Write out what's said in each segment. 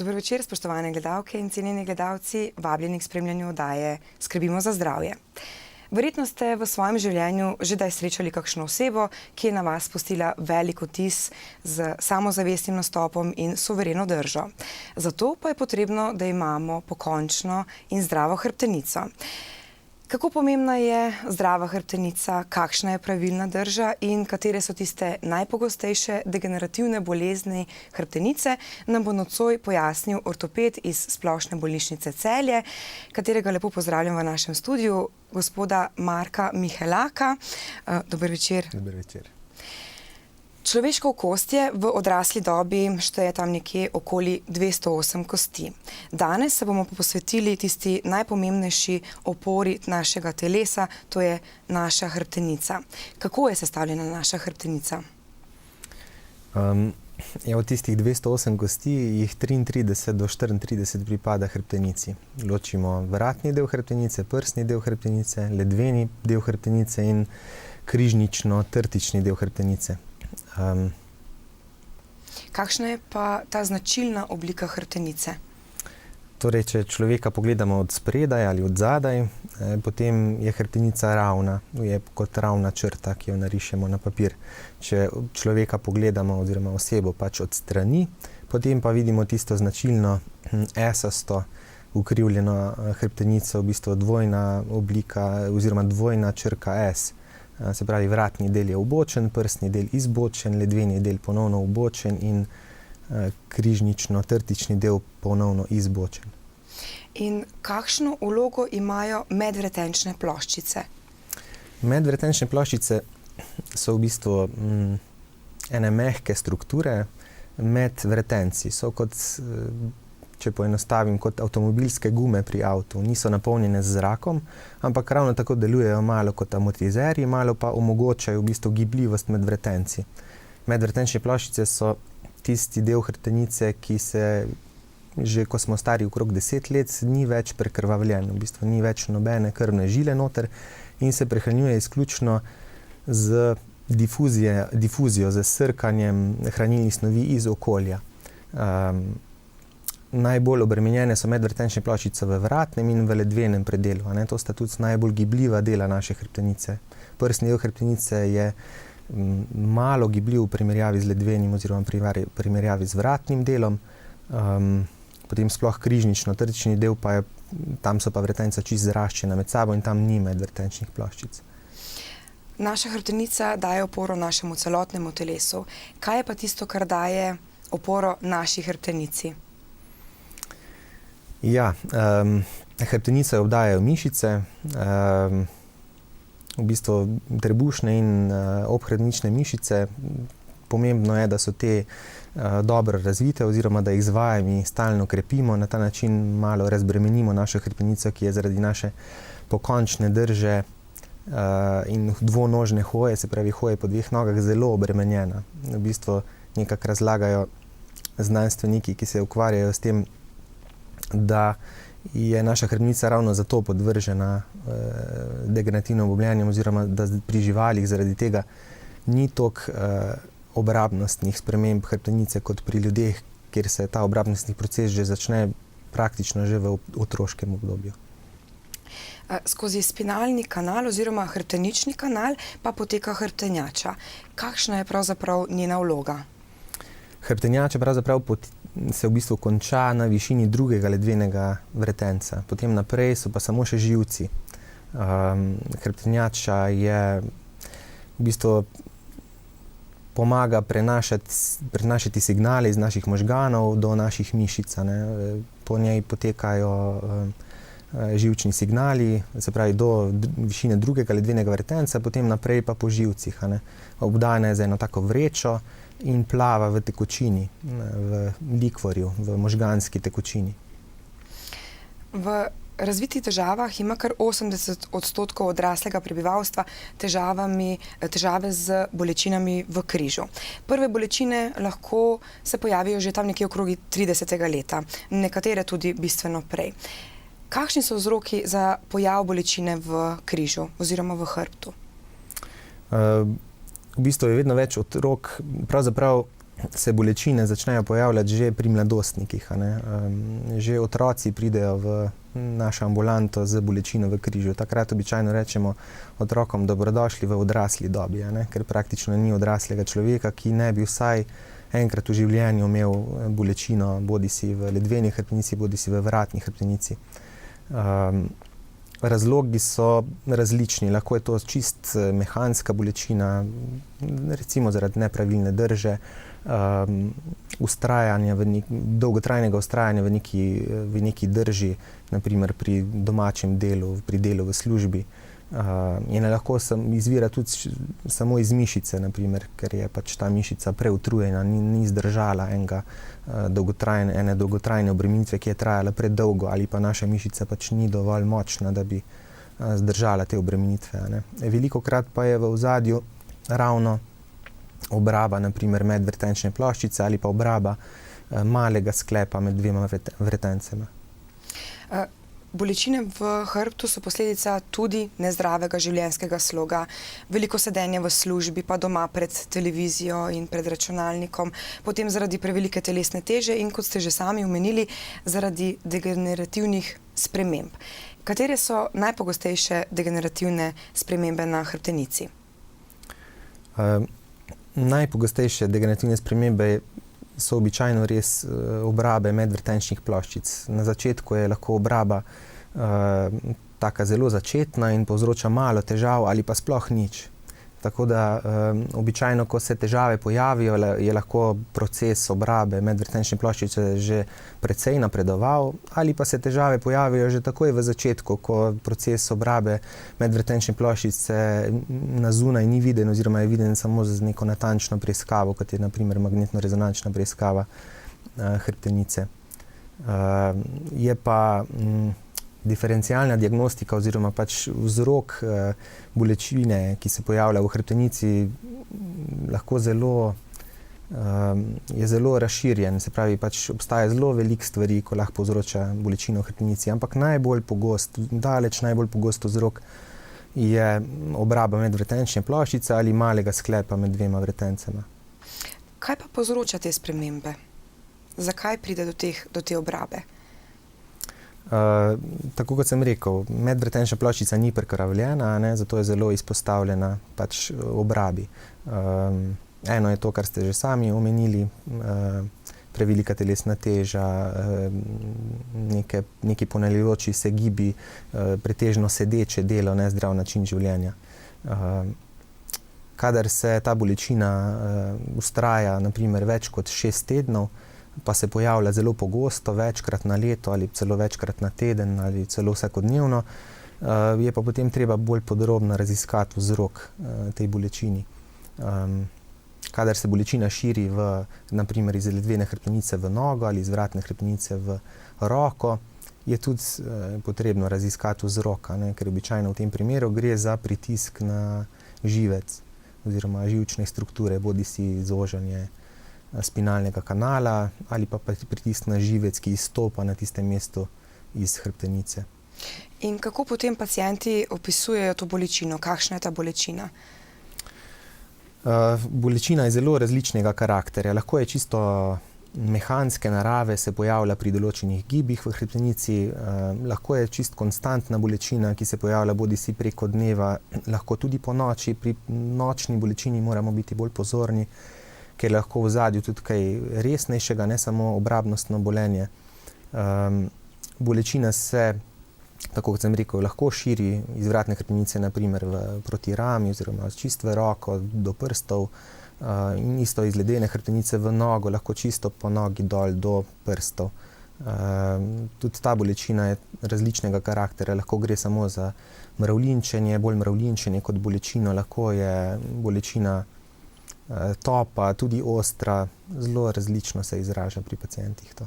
Dober večer, spoštovane gledalke in cenjeni gledalci, vabljeni k spremljanju oddaje Skrbimo za zdravje. Verjetno ste v svojem življenju že kdaj srečali kakšno osebo, ki je na vas pustila velik vtis z samozavestnim nastopom in suvereno držo. Zato pa je potrebno, da imamo pokončno in zdravo hrbtenico. Kako pomembna je zdrava hrbtenica, kakšna je pravilna drža in katere so tiste najpogostejše degenerativne bolezni hrbtenice, nam bo nocoj pojasnil ortoped iz Splošne bolnišnice Celje, katerega lepo pozdravljam v našem studiu, gospoda Marka Mihelaka. Dober večer. Dober večer. Človeško okostje v odrasli dobi šteje tam nekje okoli 208 kosti. Danes se bomo posvetili tisti najpomembnejši opori našega telesa, to je naša hrbtenica. Kako je sestavljena naša hrbtenica? Od tistih 208 kosti jih 33 do 34 pripada hrbtenici. Ločimo vratni del hrbtenice, prsni del hrbtenice, ledveni del hrbtenice in križnično-trtični del hrbtenice. Kakšna je pa ta značilna oblika hrbtenice? Torej, če človeka pogledamo od spredaj ali od zadaj, potem je hrbtenica ravna, je kot ravna črta, ki jo narišemo na papir. Če človeka pogledamo oziroma osebo pač od strani, potem pa vidimo tisto značilno esasto ukrivljeno hrbtenico, v bistvu dvojna oblika oziroma dvojna črka S. Se pravi, vratni del je ubočen, prsni del izbočen, ledveni del ponovno ubočen in križnično-trtični del ponovno izbočen. In kakšno vlogo imajo medvretenčne ploščice? Medvretenčne ploščice so v bistvu ene mehke strukture med vretenci. So kot, če poenostavim, kot avtomobilske gume pri avtu. Niso napolnjene z zrakom, ampak ravno tako delujejo malo kot amortizerji, malo pa omogočajo v bistvu gibljivost med vretenci. Medvretenčne ploščice so tisti del hrbtenice, ki se že, ko smo stari okrog 10 let, ni več prekrvavljen. V bistvu ni več nobene krvne žile noter in se prehranjuje izključno z difuzijo, z srkanjem hranilnih snovi iz okolja. Najbolj obremenjene so medvretenčne ploščice v vratnem in v ledvenem predelu. To sta tudi najbolj gibljiva dela naše hrbtenice. Prsni del hrbtenice je malo gibljiv v primerjavi z ledvenim oziroma primerjavi z vratnim delom. Potem sploh križnično-trtični del, tam so pa vretenca čisto zraščena med sabo in tam ni medvretenčnih ploščic. Naša hrbtenica daje oporo našemu celotnemu telesu. Kaj je pa tisto, kar daje oporo naši hrbtenici? Ja, hrbtenico obdajajo mišice, v bistvu trebušne in obhrbtenične mišice. Pomembno je, da so te dobro razvite oziroma da jih z vajami stalno krepimo. Na ta način malo razbremenimo našo hrbtenico, ki je zaradi naše pokončne drže in dvonožne hoje, se pravi hoje po dveh nogah, zelo obremenjena. V bistvu nekako razlagajo znanstveniki, ki se ukvarjajo s tem, da je naša hrbtenica ravno zato podvržena degenerativnim obolenjem oziroma da pri živalih zaradi tega ni toliko obrabnostnih sprememb hrbtenice kot pri ljudeh, kjer se ta obrabnostni proces že začne praktično že v otroškem obdobju. Skozi spinalni kanal oziroma hrbtenični kanal pa poteka hrbtenjača. Kakšna je pravzaprav njena vloga? Hrbtenjača pravzaprav se v bistvu konča na višini drugega ledvenega vretenca. Potem naprej so pa samo še živci. Hrbtenjača je v bistvu pomaga prenašati signale iz naših možganov do naših mišic. Po njej potekajo živčni signali, se pravi do višine drugega ledvenega vretenca, potem naprej pa po živcih. Obdana je z eno tako vrečo in plava v tekočini, v likvorju, v možganski tekočini. V razvitih državah ima kar 80% odraslega prebivalstva težave z bolečinami v križu. Prve bolečine lahko se pojavijo že tam nekje okrog 30. leta, nekatere tudi bistveno prej. Kakšni so vzroki za pojav bolečine v križu oziroma v hrbtu? V bistvu je vedno več otrok, pravzaprav se bolečine začnejo pojavljati že pri mladostnikih. A ne. Že otroci pridejo v našo ambulanto z bolečino v križu. Takrat običajno rečemo otrokom dobrodošli v odrasli dobi, a ne, ker praktično ni odraslega človeka, ki ne bi vsaj enkrat v življenju imel bolečino, bodisi v ledveni hrbtenici, bodisi v vratni hrbtenici. Razlogi so različni. Lahko je to čist mehanska bolečina, recimo zaradi nepravilne drže, dolgotrajnega vztrajanja v neki drži, naprimer pri domačem delu, pri delu v službi. In lahko izvira tudi samo iz mišice, naprimer, ker je pač ta mišica preutrujena, ni zdržala ene dolgotrajne obremenitve, ki je trajala predolgo, ali pa naša mišica pač ni dovolj močna, da bi zdržala te obremenitve. Ne. Velikokrat pa je v ozadju ravno obraba, naprimer medvretenčne ploščice ali pa obraba malega sklepa med dvema vretencema. Bolečine v hrbtu so posledica tudi nezdravega življenjskega sloga, veliko sedenja v službi, pa doma pred televizijo in pred računalnikom, potem zaradi prevelike telesne teže in, kot ste že sami omenili, zaradi degenerativnih sprememb. Katere so najpogostejše degenerativne spremembe na hrbtenici? Najpogostejše degenerativne spremembe so običajno res obrabe medvretenčnih ploščic. Na začetku je lahko obraba taka zelo začetna in povzroča malo težav ali pa sploh nič. Tako da običajno, ko se težave pojavijo, je lahko proces obrabe medvretenčne ploščice že precej napredoval, ali pa se težave pojavijo že takoj v začetku, ko proces obrabe medvretenčne ploščice na zunaj ni viden oziroma je viden samo z neko natančno preiskavo, kot je naprimer magnetno-rezonančna preiskava hrbtenice. Je pa diferencialna diagnostika oziroma pač vzrok bolečine, ki se pojavlja v hrbtenici, lahko je zelo razširjen, se pravi, pač obstaja zelo veliko stvari, ko lahko povzroča bolečino v hrbtenici, ampak daleč najbolj pogost vzrok je obraba medvretenčne ploščice ali malega sklepa med dvema vretencema. Kaj pa povzroča te spremembe? Zakaj pride do te obrabe? Tako kot sem rekel, medvretenčna ploščica ni prekrvavljena, zato je zelo izpostavljena pač obrabi. Eno je to, kar ste že sami omenili, prevelika telesna teža, neki ponavljajoči se gibi, pretežno sedeče delo, nezdrav način življenja. Kadar se ta bolečina vztraja naprimer več kot 6 tednov, pa se pojavlja zelo pogosto, večkrat na leto ali celo večkrat na teden ali celo vsakodnevno, je pa potem treba bolj podrobno raziskati vzrok tej bolečini. Kadar se bolečina širi naprimer iz ledvene hrbtenice v nogo ali iz vratne hrbtenice v roko, je tudi potrebno raziskati vzrok, ker običajno v tem primeru gre za pritisk na živec oziroma živčne strukture, bodisi zožanje spinalnega kanala ali pa pritisk na živec, ki izstopa na tistem mestu iz hrbtenice. In kako potem pacienti opisujejo to bolečino? Kakšna je ta bolečina? Bolečina je zelo različnega karakterja. Lahko je čisto mehanske narave, se pojavlja pri določenih gibih v hrbtenici, lahko je čisto konstantna bolečina, ki se pojavlja bodisi preko dneva, lahko tudi po noči. Pri nočni bolečini moramo biti bolj pozorni, ker je lahko v ozadju tudi kaj resnejšega, ne samo obrabnostno bolenje. Bolečina se, tako kot sem rekel, lahko širi iz vratne hrbtenice naprimer proti rami oziroma čisto v roko do prstov, in isto iz ledene hrbtenice v nogo, lahko čisto po nogi dol do prstov. Tudi ta bolečina je različnega karakterja, lahko gre samo za mravljinčenje, bolj mravljinčenje kot bolečino, lahko je bolečina topa, tudi ostra, zelo različno se izraža pri pacientih to.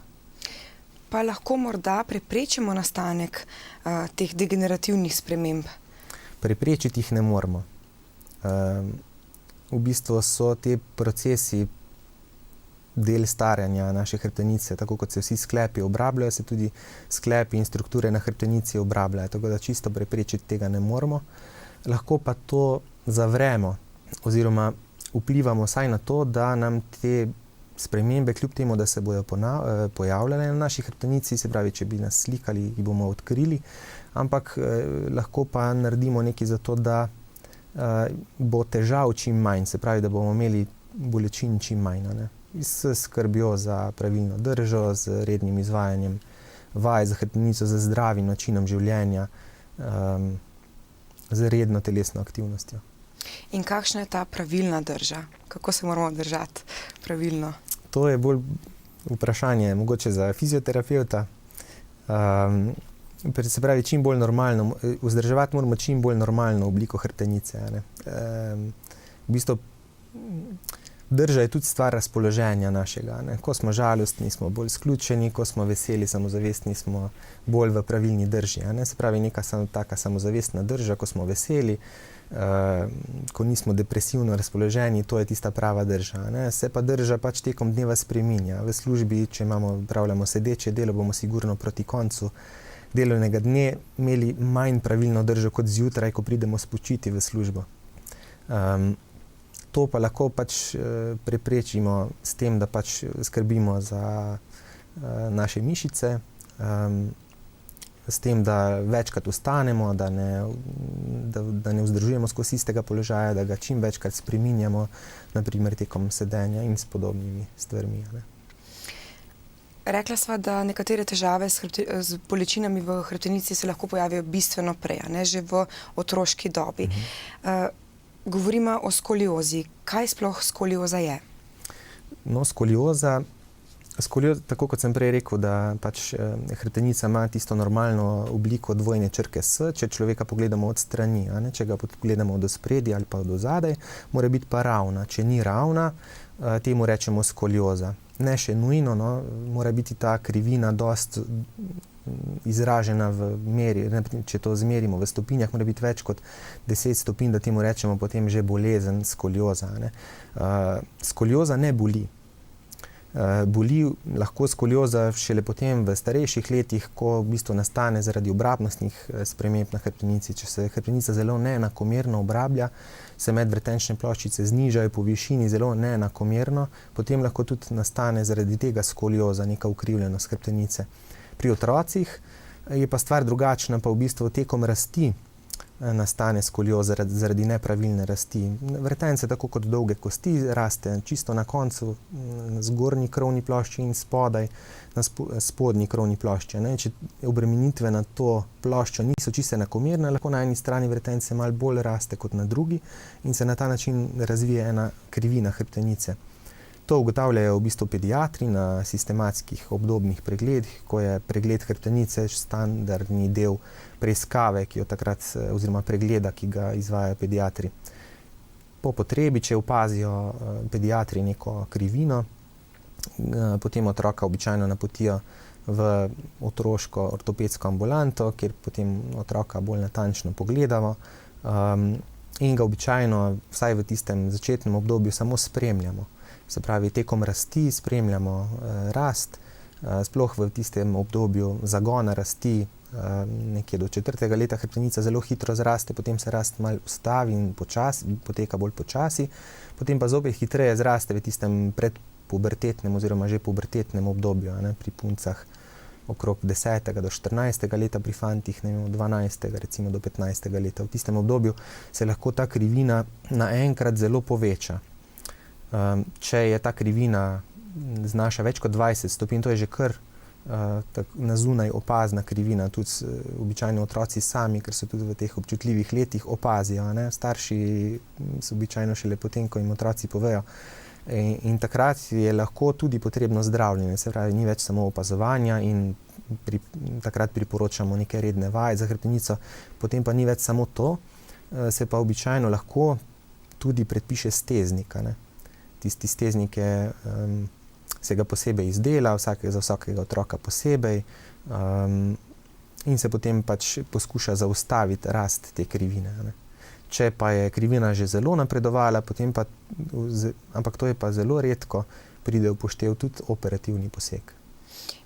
Pa lahko morda preprečimo nastanek teh degenerativnih sprememb? Preprečiti jih ne moremo. V bistvu so te procesi del staranja naše hrbtenice, tako kot se vsi sklepi obrabljajo, se tudi sklepi in strukture na hrbtenici obrabljajo, tako da čisto preprečiti tega ne moremo. Lahko pa to zavremo oziroma vplivamo vsaj na to, da nam te spremembe, kljub temu, da se bodo pojavljale na naši hrbtenici, se pravi, če bi nas slikali, jih bomo odkrili, ampak lahko pa naredimo nekaj za to, da bo težav čim manj, se pravi, da bomo imeli bolečin čim manj, ne? S skrbjo za pravilno držo, z rednim izvajanjem vaj za hrbtenico, z zdravim načinom življenja, z redno telesno aktivnostjo. In kakšna je ta pravilna drža? Kako se moramo držati pravilno? To je bolj vprašanje mogoče za fizioterapevta. Se pravi, čim bolj normalno, vzdrževati moramo čim bolj normalno obliko hrbtenice. V bistvu drža je tudi stvar razpoloženja našega. Ne? Ko smo žalostni, smo bolj sključeni, ko smo veseli, samozavestni, smo bolj v pravilni drži. Se pravi, neka taka samozavestna drža, ko smo veseli, ko nismo depresivno razpoloženi, to je tista prava drža. Ne? Se pa drža pač tekom dneva spreminja. V službi, če opravljamo sedeče delo, bomo sigurno proti koncu delovnega dne imeli manj pravilno držo kot zjutraj, ko pridemo spočiti v službo. To pa lahko pač preprečimo s tem, da pač skrbimo za naše mišice, s tem, da večkrat vstanemo, da ne vzdržujemo skozi istega položaja, da ga čim večkrat spreminjamo, naprimer tekom sedenja in s podobnimi stvarmi. Ne. Rekla sva, da nekatere težave z bolečinami v hrbtenici se lahko pojavijo bistveno prej, ne, že v otroški dobi. Govorimo o skoliozi. Kaj sploh skolioza je? No, skolioza, tako kot sem prej rekel, da pač hrbtenica ima tisto normalno obliko dvojne črke S, če človeka pogledamo od strani, a ne, če ga pogledamo od spredja ali pa od zadaj, mora biti pa ravna. Če ni ravna, temu rečemo skolioza. Ne še nujno, no, mora biti ta krivina dost izražena v meri, če to zmerimo v stopinjah, mora biti več kot 10 stopinj, da temu rečemo potem že bolezen skolioza. Ne. Skolioza ne boli. Boli lahko skolioza šele potem v starejših letih, ko v bistvu nastane zaradi obrabnostnih sprememb na hrbtenici. Če se hrbtenica zelo neenakomerno obrablja, se medvretenčne ploščice znižajo po višini zelo neenakomerno, potem lahko tudi nastane zaradi tega skolioza, neka ukrivljenost hrbtenice. Pri otrocih je pa stvar drugačna, pa v bistvu tekom rasti nastane skolioza zaradi nepravilne rasti. Vretence, tako kot dolge kosti, raste čisto na koncu, na zgornji krovni plošči in spodaj na spodnji krovni plošči. Če obremenitve na to ploščo niso čisto enakomerne, lahko na eni strani vretence malo bolj raste kot na drugi in se na ta način razvije ena krivina hrbtenice. To ugotavljajo v bistvu pediatri na sistematskih obdobnih pregledih, ko je pregled hrbtenice standardni del preiskave, ki jo takrat, oziroma pregleda, ki ga izvajajo pediatri. Po potrebi, če opazijo pediatri neko krivino, potem otroka običajno napotijo v otroško ortopedsko ambulanto, kjer potem otroka bolj natančno pogledamo in ga običajno, vsaj v tistem začetnem obdobju, samo spremljamo. Se pravi, tekom rasti spremljamo rast, sploh v tistem obdobju zagona rasti, nekje do 4. leta hrbtenica zelo hitro zraste, potem se rast malo ustavi in poteka bolj počasi, potem pa zopet hitreje zraste v tistem predpubertetnem oziroma že pubertetnem obdobju, ne, pri puncah okrog 10. do 14. leta, pri fantih od 12. recimo do 15. leta. V tistem obdobju se lahko ta krivina naenkrat zelo poveča. Če je ta krivina znaša več kot 20 stopinj, to je že kar na zunaj opazna krivina, tudi običajno otroci sami, ker so tudi v teh občutljivih letih, opazijo. Ne? Starši so običajno šele potem, ko jim otroci povejo. In takrat je lahko tudi potrebno zdravljenje, se pravi, ni več samo opazovanja in takrat priporočamo neke redne vaje za hrbtenico, potem pa ni več samo to, se pa običajno lahko tudi predpiše steznika. Ne? Tisti steznik se ga posebej izdela, za vsakega otroka posebej in se potem pač poskuša zaustaviti rast te krivine. Ne. Če pa je krivina že zelo napredovala, potem pa, ampak to je pa zelo redko, pride v poštev tudi operativni poseg.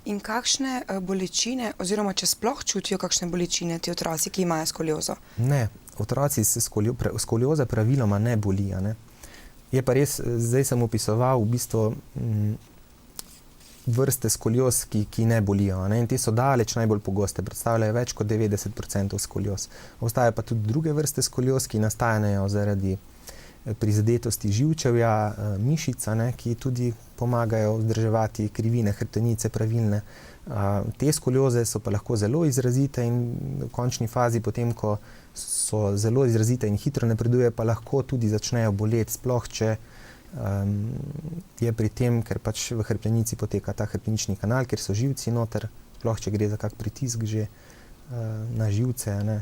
In kakšne bolečine, oziroma če sploh čutijo kakšne bolečine ti otroci, ki imajo skoliozo? Ne, otroci se skolioza praviloma ne boli. Ne. Je pa res, zdaj sem opisoval v bistvu vrste skolioz, ki ne bolijo. Ne? In te so daleč najbolj pogoste, predstavljajo več kot 90% skolioz. Obstajajo pa tudi druge vrste skolioz, ki nastajajo zaradi prizadetosti živčevja, mišica, ne? Ki tudi pomagajo vzdrževati krivine hrbtenice pravilne. Te skolioze so pa lahko zelo izrazite in v končni fazi, potem ko so zelo izrazite in hitro napreduje, pa lahko tudi začnejo boleti, sploh če je pri tem, ker pač v hrbtenici poteka ta hrbtenični kanal, kjer so živci noter, sploh če gre za kak pritisk že na živce, ne.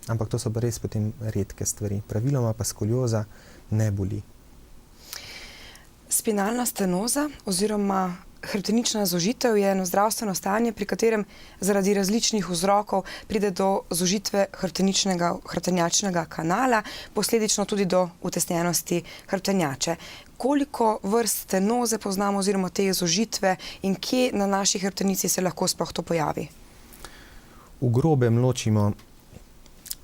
Ampak to so pa res potem redke stvari. Praviloma pa skolioza ne boli. Spinalna stenoza oziroma hrbtenična zožitev je eno zdravstveno stanje, pri katerem zaradi različnih vzrokov pride do zožitve hrbtenjačnega kanala, posledično tudi do utesnjenosti hrbtenjače. Koliko vrst stenoze poznamo oziroma te zožitve in kje na naši hrbtenici se lahko sploh to pojavi? V grobem ločimo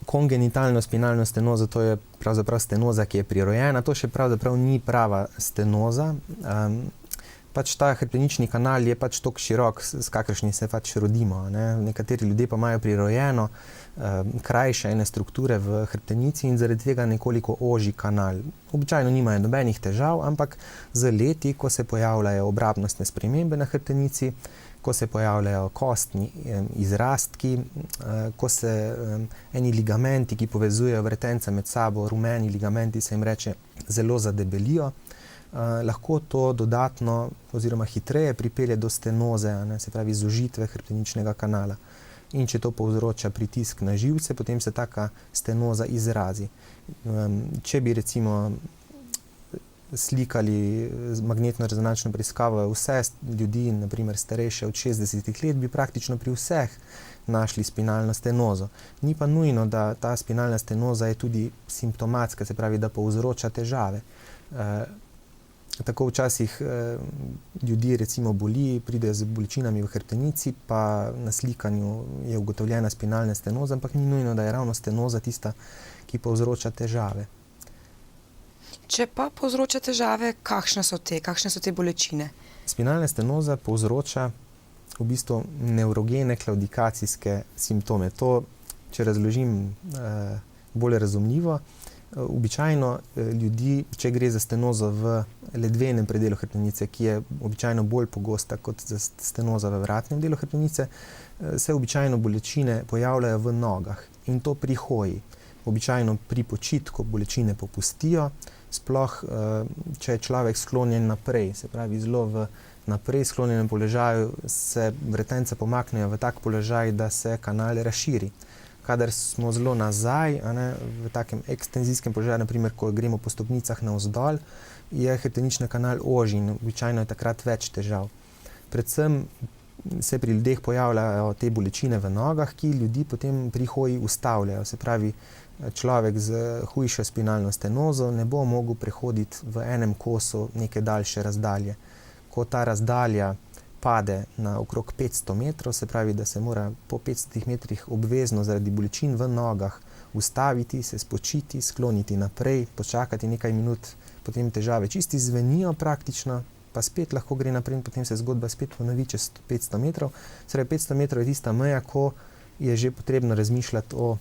kongenitalno spinalno stenozo, to je pravzaprav stenoza, ki je prirojena, to še pravzaprav ni prava stenoza. Pač ta hrbtenični kanal je pač toliko širok, s kakršnim se pač rodimo, ne. Nekateri ljudje pa imajo prirojeno krajše ene strukture v hrbtenici in zaradi tega nekoliko ožji kanal. Običajno nimajo nobenih težav, ampak z leti, ko se pojavljajo obrabnostne spremembe na hrbtenici, ko se pojavljajo kostni izrastki, ko se eni ligamenti, ki povezujejo vretence med sabo, rumeni ligamenti se jim reče, zelo zadebelijo, lahko to dodatno oziroma hitreje pripelje do stenoze, ne, se pravi zožitve hrbteničnega kanala. In če to povzroča pritisk na živce, potem se taka stenoza izrazi. Če bi recimo slikali z magnetno-rezonančno preiskavo vse ljudi, na primer starejše od 60 let, bi praktično pri vseh našli spinalno stenozo. Ni pa nujno, da ta spinalna stenoza je tudi simptomatska, se pravi, da povzroča težave. Tako včasih ljudi recimo boli, pridejo z bolečinami v hrbtenici, pa na slikanju je ugotovljena spinalna stenoza, ampak ni nujno, da je ravno stenoza tista, ki povzroča težave. Če pa povzroča težave, kakšne so te bolečine? Spinalna stenoza povzroča v bistvu nevrogene klaudikacijske simptome. To, če razložim bolj razumljivo, običajno ljudi, če gre za stenozo v ledvenem predelu hrbtenice, ki je običajno bolj pogosta kot za stenoza v vratnem delu hrbtenice, se običajno bolečine pojavljajo v nogah in to pri hoji. Običajno pri počitku bolečine popustijo, sploh če je človek sklonjen naprej, se pravi zelo v naprej sklonjenem položaju, se vretence pomaknejo v tak položaj, da se kanal razširi. Kadar smo zelo nazaj, v takem ekstenzijskem položaju, naprimer, ko gremo po stopnicah navzdol, je hrbtenični kanal ožji in običajno je takrat več težav. Predvsem se pri ljudeh pojavljajo te bolečine v nogah, ki ljudi potem pri hoji ustavljajo. Se pravi, človek z hujšo spinalno stenozo ne bo mogel prehoditi v enem kosu neke daljše razdalje. Ko ta razdalja pade na okrog 500 metrov, se pravi, da se mora po 500 metrih obvezno zaradi bolečin v nogah ustaviti, se spočiti, skloniti naprej, počakati nekaj minut, potem težave čisti zvenijo praktično, pa spet lahko gre naprej in potem se zgodba spet ponovi čez 500 metrov. Se pravi, 500 metrov je tista meja, ko je že potrebno razmišljati o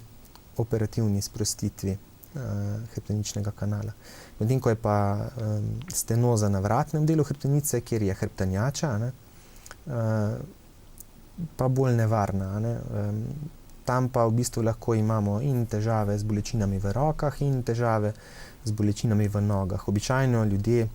operativni sprostitvi hrbteničnega kanala. Medtem ko je pa stenoza na vratnem delu hrbtenice, kjer je hrbtenjača, pa bolj nevarna. Tam pa v bistvu lahko imamo in težave z bolečinami v rokah in težave z bolečinami v nogah. Običajno ljudje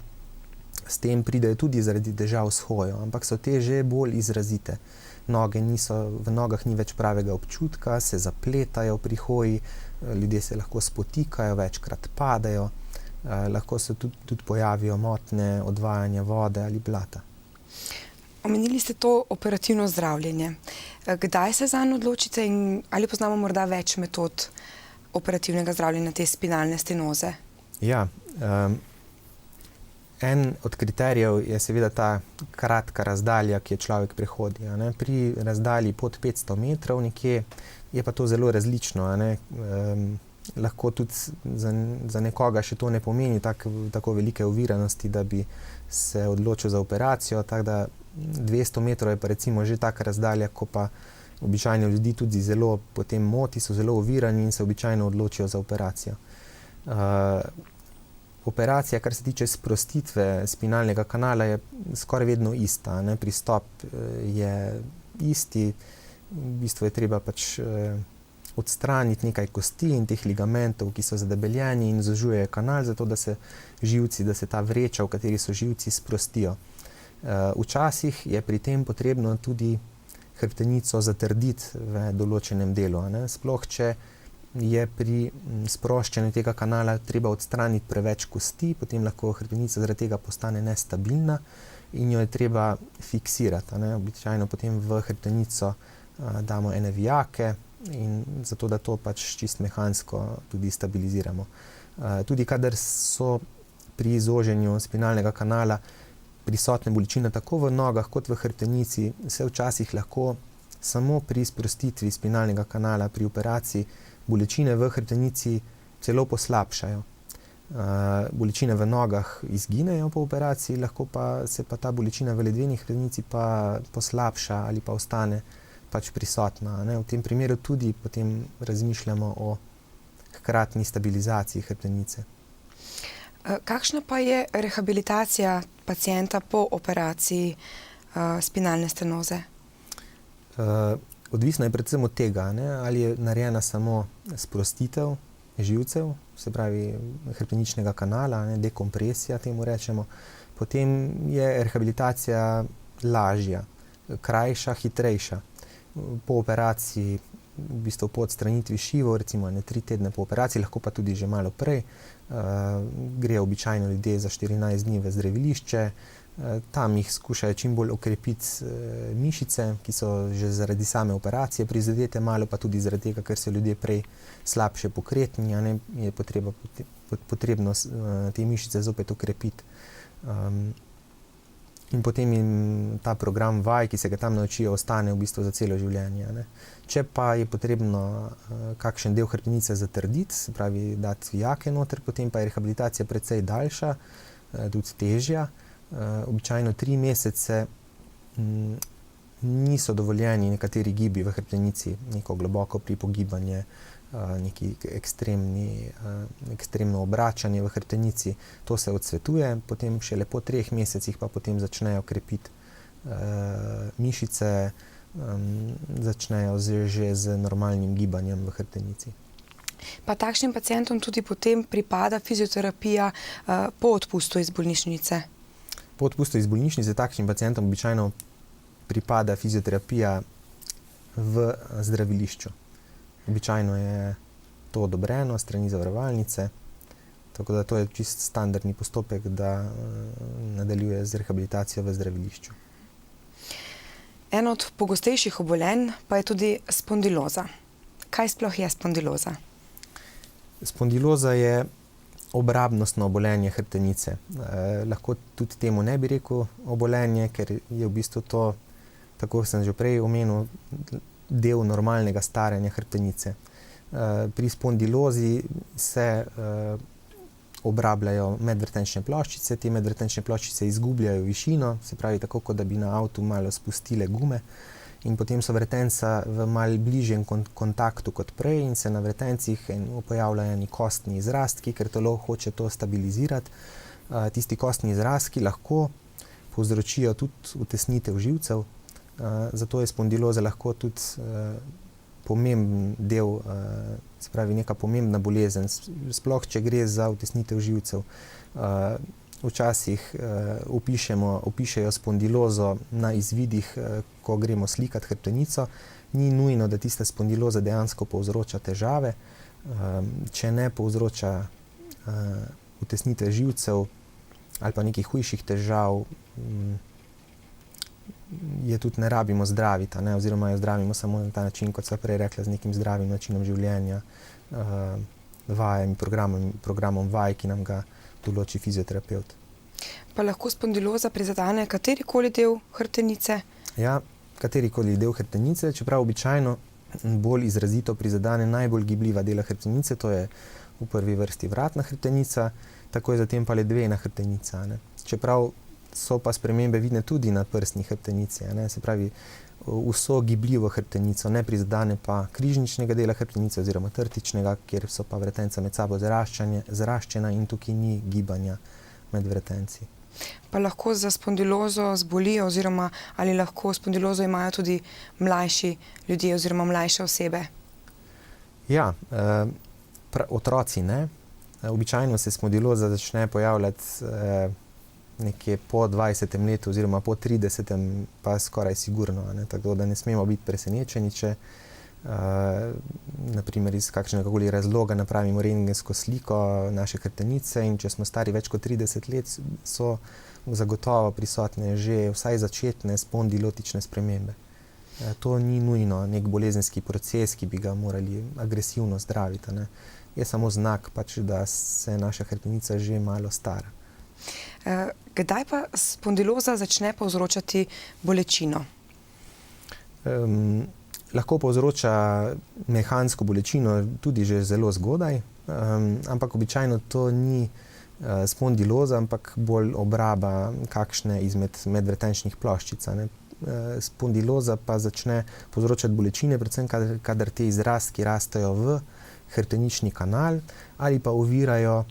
s tem pridejo tudi zaradi težav s hojo, ampak so te že bolj izrazite. V nogah ni več pravega občutka, se zapletajo pri hoji, ljudje se lahko spotikajo, večkrat padajo, lahko se tudi pojavijo motnje odvajanja vode ali blata. Omenili ste to operativno zdravljenje. Kdaj se zanj odločite in ali poznamo morda več metod operativnega zdravljenja te spinalne stenoze? Ja, en od kriterijev je seveda ta kratka razdalja, ki jo človek prehodi. Pri razdalji pod 500 metrov nekje je pa to zelo različno. lahko tudi za nekoga še to ne pomeni tako velike oviranosti, da bi se odločil za operacijo, tako da 200 metrov je pa recimo že taka razdalja, ko pa običajno ljudi tudi zelo potem moti, so zelo ovirani in se običajno odločijo za operacijo. Operacija, kar se tiče sprostitve spinalnega kanala, je skoraj vedno ista, ne? Pristop je isti, v bistvu je treba pač odstraniti nekaj kosti in teh ligamentov, ki so zadebeljeni in zožujejo kanal, zato da se živci, da se ta vreča, v kateri so živci, sprostijo. Včasih je pri tem potrebno tudi hrbtenico zatrditi v določenem delu, ne? Sploh, če je pri sproščanju tega kanala treba odstraniti preveč kosti, potem lahko hrbtenica zaradi tega postane nestabilna in jo je treba fiksirati, ne? Običajno potem v hrbtenico damo ene vijake, in zato, da to pač čisto mehansko tudi stabiliziramo. Tudi kadar so pri zoženju spinalnega kanala prisotne bolečine tako v nogah kot v hrbtenici, se včasih lahko samo pri sprostitvi spinalnega kanala pri operaciji bolečine v hrbtenici celo poslabšajo. Bolečine v nogah izginejo po operaciji, lahko pa se pa ta bolečina v ledveni hrbtenici pa poslabša ali pa ostane pač prisotna, ne? V tem primeru tudi potem razmišljamo o hkratni stabilizaciji hrbtenice. Kakšna pa je rehabilitacija pacienta po operaciji spinalne stenoze? Odvisno je predvsem od tega, ne? Ali je narejena samo sprostitev živcev, se pravi hrbteničnega kanala, ne? Dekompresija temu rečemo, potem je rehabilitacija lažja, krajša, hitrejša. Po operaciji, v bistvu po odstranitvi šivov, recimo 3 tedne po operaciji, lahko pa tudi že malo prej, grejo običajno ljudje za 14 dni v zdravilišče, tam jih skušajo čim bolj okrepiti mišice, ki so že zaradi same operacije prizadete, malo pa tudi zaradi tega, ker so ljudje prej slabše pokretni, ne, je potrebno te mišice zopet okrepiti. In potem jim ta program vaj, ki se ga tam naučijo, ostane v bistvu za celo življenje, ne. Če pa je potrebno kakšen del hrbtenice zatrditi, se pravi dati vijake noter, potem pa je rehabilitacija precej daljša, tudi težja. Običajno 3 mesece niso dovoljeni nekateri gibi v hrbtenici, neko globoko pripogibanje, neki ekstremno obračanje v hrbtenici, to se odsvetuje, potem šele po 3 mesecih pa potem začnejo krepiti mišice, začnejo že z normalnim gibanjem v hrbtenici. Pa takšnim pacientom tudi potem pripada fizioterapija po odpustu iz bolnišnice? Po odpustu iz bolnišnice takšnim pacientom običajno pripada fizioterapija v zdravilišču. Običajno je to odobreno strani zavarovalnice, tako da to je čist standardni postopek, da nadaljuje z rehabilitacijo v zdravilišču. Eno od pogostejših obolenj pa je tudi spondiloza. Kaj sploh je spondiloza? Spondiloza je obrabnostno obolenje hrbtenice. Lahko tudi temu ne bi rekel obolenje, ker je v bistvu to, tako sem že prej omenil, del normalnega staranja hrbtenice. Pri spondilozi se obrabljajo medvrtenčne ploščice, te medvrtenčne ploščice izgubljajo višino, se pravi tako, kot da bi na avtu malo spustile gume, in potem so vretenca v malo bližjem kontaktu kot prej in se na vretencih pojavljajo eni kostni izrastki, ker telo hoče to stabilizirati. Tisti kostni izrastki lahko povzročijo tudi utesnitev živcev, zato je spondiloza lahko tudi pomemben del, se pravi neka pomembna bolezen, sploh če gre za utesnitev živcev. Včasih opišejo spondilozo na izvidih, ko gremo slikati hrbtenico. Ni nujno, da tista spondiloza dejansko povzroča težave. Če ne povzroča utesnitve živcev ali pa nekih hujših težav, je tudi ne rabimo zdraviti, ne? Oziroma jo zdravimo samo na ta način, kot sva prej rekla, z nekim zdravim načinom življenja, vajami, programom vaj, ki nam ga določi fizioterapevt. Pa lahko spondiloza prizadene katerikoli del hrbtenice? Ja, katerikoli del hrbtenice, čeprav običajno bolj izrazito prizadene najbolj gibljiva dela hrbtenice, to je v prvi vrsti vratna hrbtenica, takoj zatem pa ledvena hrbtenica. Ne. Čeprav so pa spremembe vidne tudi na prsni hrbtenici, ne. Se pravi, vso gibljivo hrbtenico, ne prizadene pa križničnega dela hrbtenice oziroma trtičnega, kjer so pa vretenca med sabo zaraščena in tukaj ni gibanja med vretenci. Pa lahko za spondilozo zbolijo oziroma ali lahko spondilozo imajo tudi mlajši ljudje oziroma mlajše osebe? Ja, otroci ne. Običajno se spondiloza začne pojavljati nekje po 20. letu oziroma po 30. pa skoraj sigurno, ne? Tako da ne smemo biti presenečeni, če naprimer iz kakšnega koli razloga napravimo rentgensko sliko naše hrbtenice in če smo stari več kot 30 let, so zagotovo prisotne že vsaj začetne spondilotične spremembe. To ni nujno nek bolezenski proces, ki bi ga morali agresivno zdraviti, ne. Je samo znak, pač, da se naša hrbtenica že malo stara. Kdaj pa spondiloza začne povzročati bolečino? Lahko povzroča mehansko bolečino tudi že zelo zgodaj, ampak običajno to ni spondiloza, ampak bolj obraba kakšne izmed medvretenčnih ploščic. Spondiloza pa začne povzročati bolečine, predvsem kadar te izrastki rastejo v hrbtenični kanal ali pa ovirajo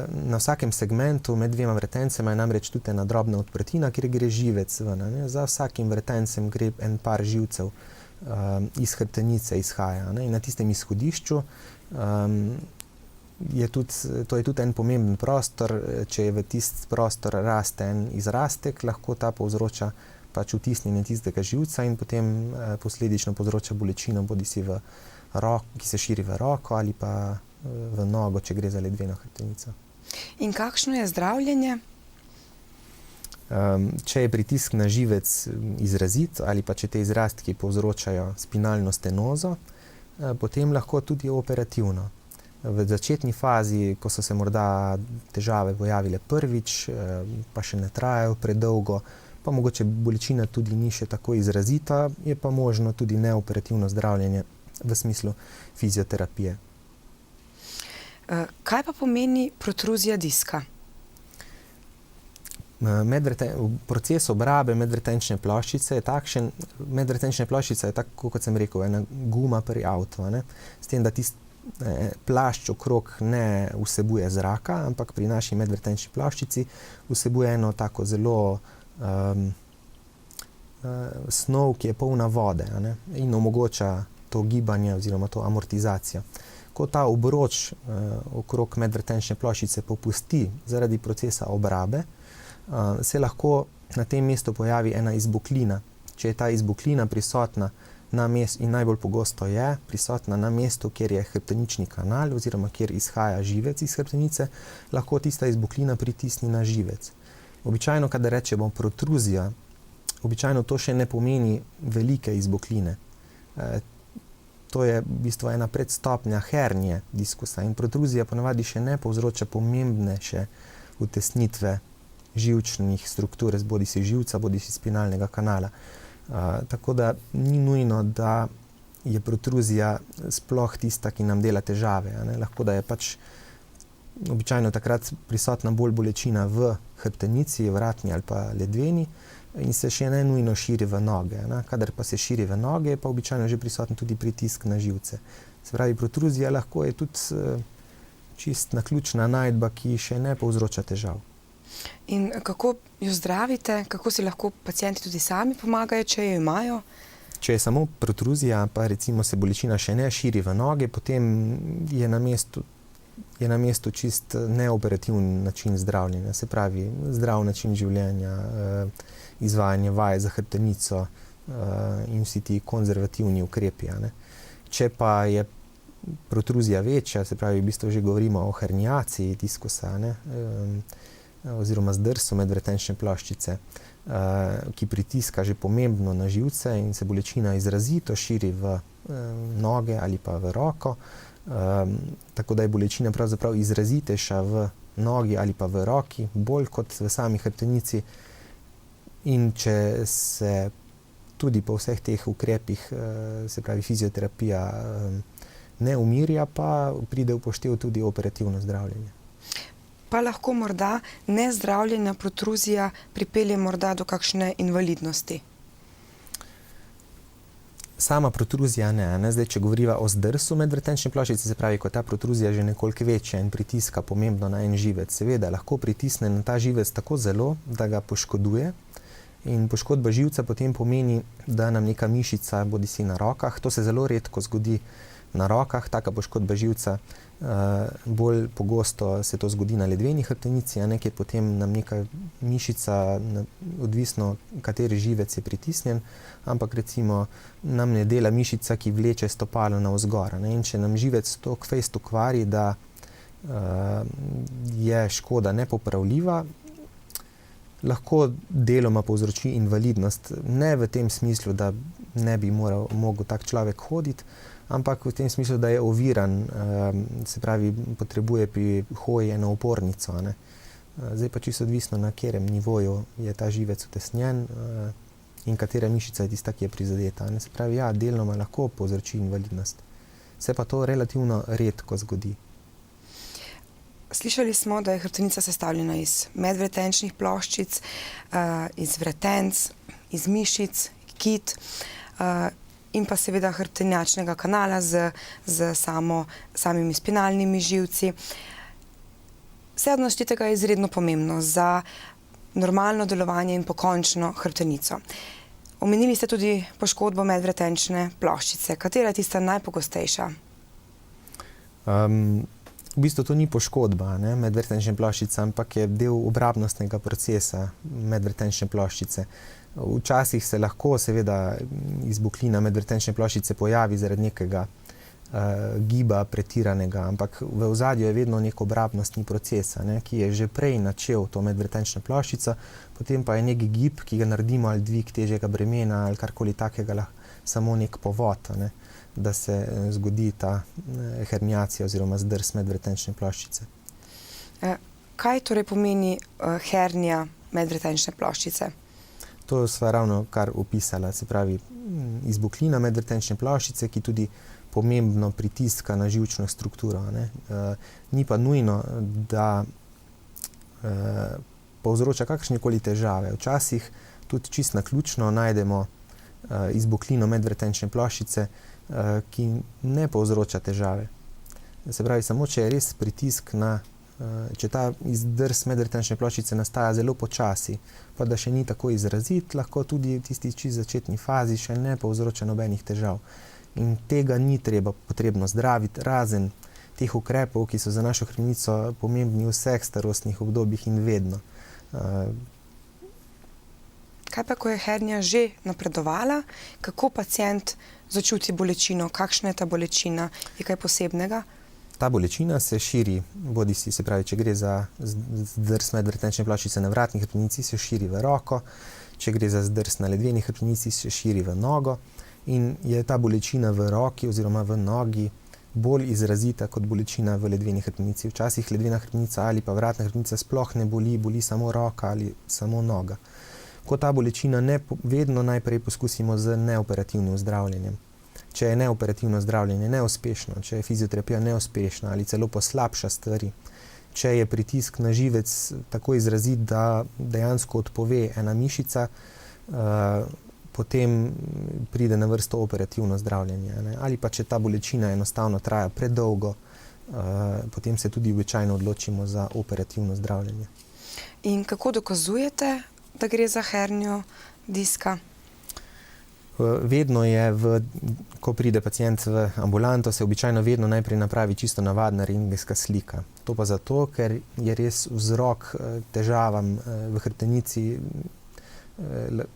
na vsakem segmentu med dvema vretencema, je namreč tudi ena drobna odprtina, kjer gre živec ven. Za vsakim vretencem gre en par živcev iz hrbtenice izhaja. In na tistem izhodišču to je tudi en pomemben prostor, če je v tist prostor raste en izrastek, lahko ta povzroča pač vtisnjenje tistega živca in potem posledično povzroča bolečino, bodisi v ki se širi v roko ali pa v nogo, če gre za ledveno hrbtenico. In kakšno je zdravljenje? Če je pritisk na živec izrazit ali pa če te izrastki povzročajo spinalno stenozo, potem lahko tudi operativno. V začetni fazi, ko so se morda težave pojavile prvič, pa še ne trajajo predolgo, pa mogoče bolečina tudi ni še tako izrazita, je pa možno tudi neoperativno zdravljenje v smislu fizioterapije. Kaj pa pomeni protruzija diska? Proces obrabe medvretenčne ploščice je takšen, medvretenčna ploščica je tako, kot sem rekel, ena guma pri avtu, ne? S tem, da plašč okrog ne vsebuje zraka, ampak pri naši medvretenčni ploščici vsebuje eno tako zelo snov, ki je polna vode, ne? In omogoča to gibanje oziroma to amortizacijo. Ko ta obroč okrog medvretenčne ploščice popusti zaradi procesa obrabe, se lahko na tem mestu pojavi ena izboklina. Če je ta izboklina prisotna na mestu, in najbolj pogosto je prisotna na mestu, kjer je hrbtenični kanal oziroma kjer izhaja živec iz hrbtenice, lahko tista izboklina pritisni na živec. Običajno, kadar rečemo protruzija, običajno to še ne pomeni velike izbokline. To je v bistvu ena predstopnja hernije diskusa in protruzija ponavadi še ne povzroča pomembnejše utesnitve živčnih struktur, bodisi živca, bodisi spinalnega kanala. Tako da ni nujno, da je protruzija sploh tista, ki nam dela težave. Lahko da je pač običajno takrat prisotna bolj bolečina v hrbtenici, vratni ali pa ledveni, in se še ne nujno širi v noge. Kadar pa se širi v noge, je pa običajno že prisoten tudi pritisk na živce. Se pravi, protruzija lahko je tudi čist naključna najdba, ki še ne povzroča težav. In kako jo zdravite? Kako si lahko pacienti tudi sami pomagajo, če jo imajo? Če je samo protruzija, pa recimo se bolečina še ne širi v noge, potem je na mestu čist neoperativni način zdravljenja. Se pravi, zdrav način življenja, izvajanje vaj za hrbtenico in vsi ti konzervativni ukrepi. Če pa je protruzija večja, se pravi, v bistvu že govorimo o herniaciji diskusa, oziroma zdrsu medvretenčne ploščice, ki pritiska že pomembno na živce in se bolečina izrazito širi v noge ali pa v roko, tako da je bolečina pravzaprav izrazitejša v nogi ali pa v roki, bolj kot v sami hrbtenici. In če se tudi po vseh teh ukrepih, se pravi fizioterapija, ne umirja, pa pride v poštev tudi operativno zdravljenje. Pa lahko morda nezdravljena protruzija pripelje morda do kakšne invalidnosti? Sama protruzija ne. Zdaj, če govoriva o zdrsu medvretenčne ploščice, se pravi, ko ta protruzija že nekoliko večja in pritiska pomembno na en živec, seveda lahko pritisne na ta živec tako zelo, da ga poškoduje. In poškodba živca potem pomeni, da nam neka mišica, bodisi na rokah, to se zelo redko zgodi na rokah, taka poškodba živca, bolj pogosto se to zgodi na ledveni hrbtenici, kjer potem nam neka mišica, odvisno kateri živec je pritisnjen, ampak recimo nam ne dela mišica, ki vleče stopalo navzgor. In če nam živec toliko fejst okvari, da je škoda nepopravljiva, lahko deloma povzroči invalidnost. Ne v tem smislu, da ne bi mogel tak človek hoditi, ampak v tem smislu, da je oviran, se pravi, potrebuje pri hoji eno opornico. Zdaj pa čisto odvisno, na katerem nivoju je ta živec utesnjen in katera mišica je tista, ki je prizadeta. Se pravi, ja, deloma lahko povzroči invalidnost. Se pa to relativno redko zgodi. Slišali smo, da je hrbtenica sestavljena iz medvretenčnih ploščic, iz vretenc, iz mišic, kit in pa seveda hrbtenjačnega kanala z samimi spinalnimi živci. Vse od naštetega je izredno pomembno za normalno delovanje in pokončno hrbtenico. Omenili ste tudi poškodbo medvretenčne ploščice. Katera je tista najpogostejša? V bistvu to ni poškodba medvretenčne ploščice, ampak je del obrabnostnega procesa medvretenčne ploščice. Včasih se lahko seveda izboklina medvretenčne ploščice pojavi zaradi nekega giba pretiranega, ampak v ozadju je vedno nek obrabnostni proces, ki je že prej načel to medvretenčno ploščico, potem pa je nek gib, ki ga naredimo ali dvig težjega bremena ali karkoli takega, samo nek povod, da se zgodi ta herniacija oziroma zdrs medvretenčne ploščice. Kaj torej pomeni hernija medvretenčne ploščice? To sva ravno kar opisala, se pravi izboklina medvretenčne ploščice, ki tudi pomembno pritiska na živčno strukturo. Ni pa nujno, da povzroča kakršnekoli težave. Včasih tudi čisto naključno najdemo izboklino medvretenčne ploščice, ki ne povzroča težave. Se pravi, samo če je res pritisk če ta izdrs medvretenčne ploščice nastaja zelo počasi, pa da še ni tako izrazit, lahko tudi v tisti čisto začetni fazi še ne povzroča nobenih težav. In tega ni potrebno zdraviti, razen teh ukrepov, ki so za našo hrbtenico pomembni v vseh starostnih obdobjih in vedno. Kaj pa, ko je hernija že napredovala, kako pacient začuti bolečino? Kakšna je ta bolečina? Je kaj posebnega? Ta bolečina se širi, bodisi, se pravi, če gre za zdrs medvretenčne ploščice na vratni hrbtenici, se širi v roko, če gre za zdrs na ledveni hrbtenici, se širi v nogo in je ta bolečina v roki oziroma v nogi bolj izrazita kot bolečina v ledveni hrbtenici. Včasih ledvena hrbtenica ali pa vratna hrbtenica sploh ne boli, boli samo roka ali samo noga. Ko ta bolečina vedno najprej poskusimo z neoperativnim zdravljenjem. Če je neoperativno zdravljenje neuspešno, če je fizioterapija neuspešna ali celo poslabša stvari, če je pritisk na živec tako izrazit, da dejansko odpove ena mišica, potem pride na vrsto operativno zdravljenje. Ali pa če ta bolečina enostavno traja predolgo, potem se tudi običajno odločimo za operativno zdravljenje. In kako dokazujete, da gre za hernijo diska? Vedno je, ko pride pacient v ambulanto, se običajno vedno najprej napravi čisto navadna rentgenska slika. To pa zato, ker je res vzrok težavam v hrbtenici,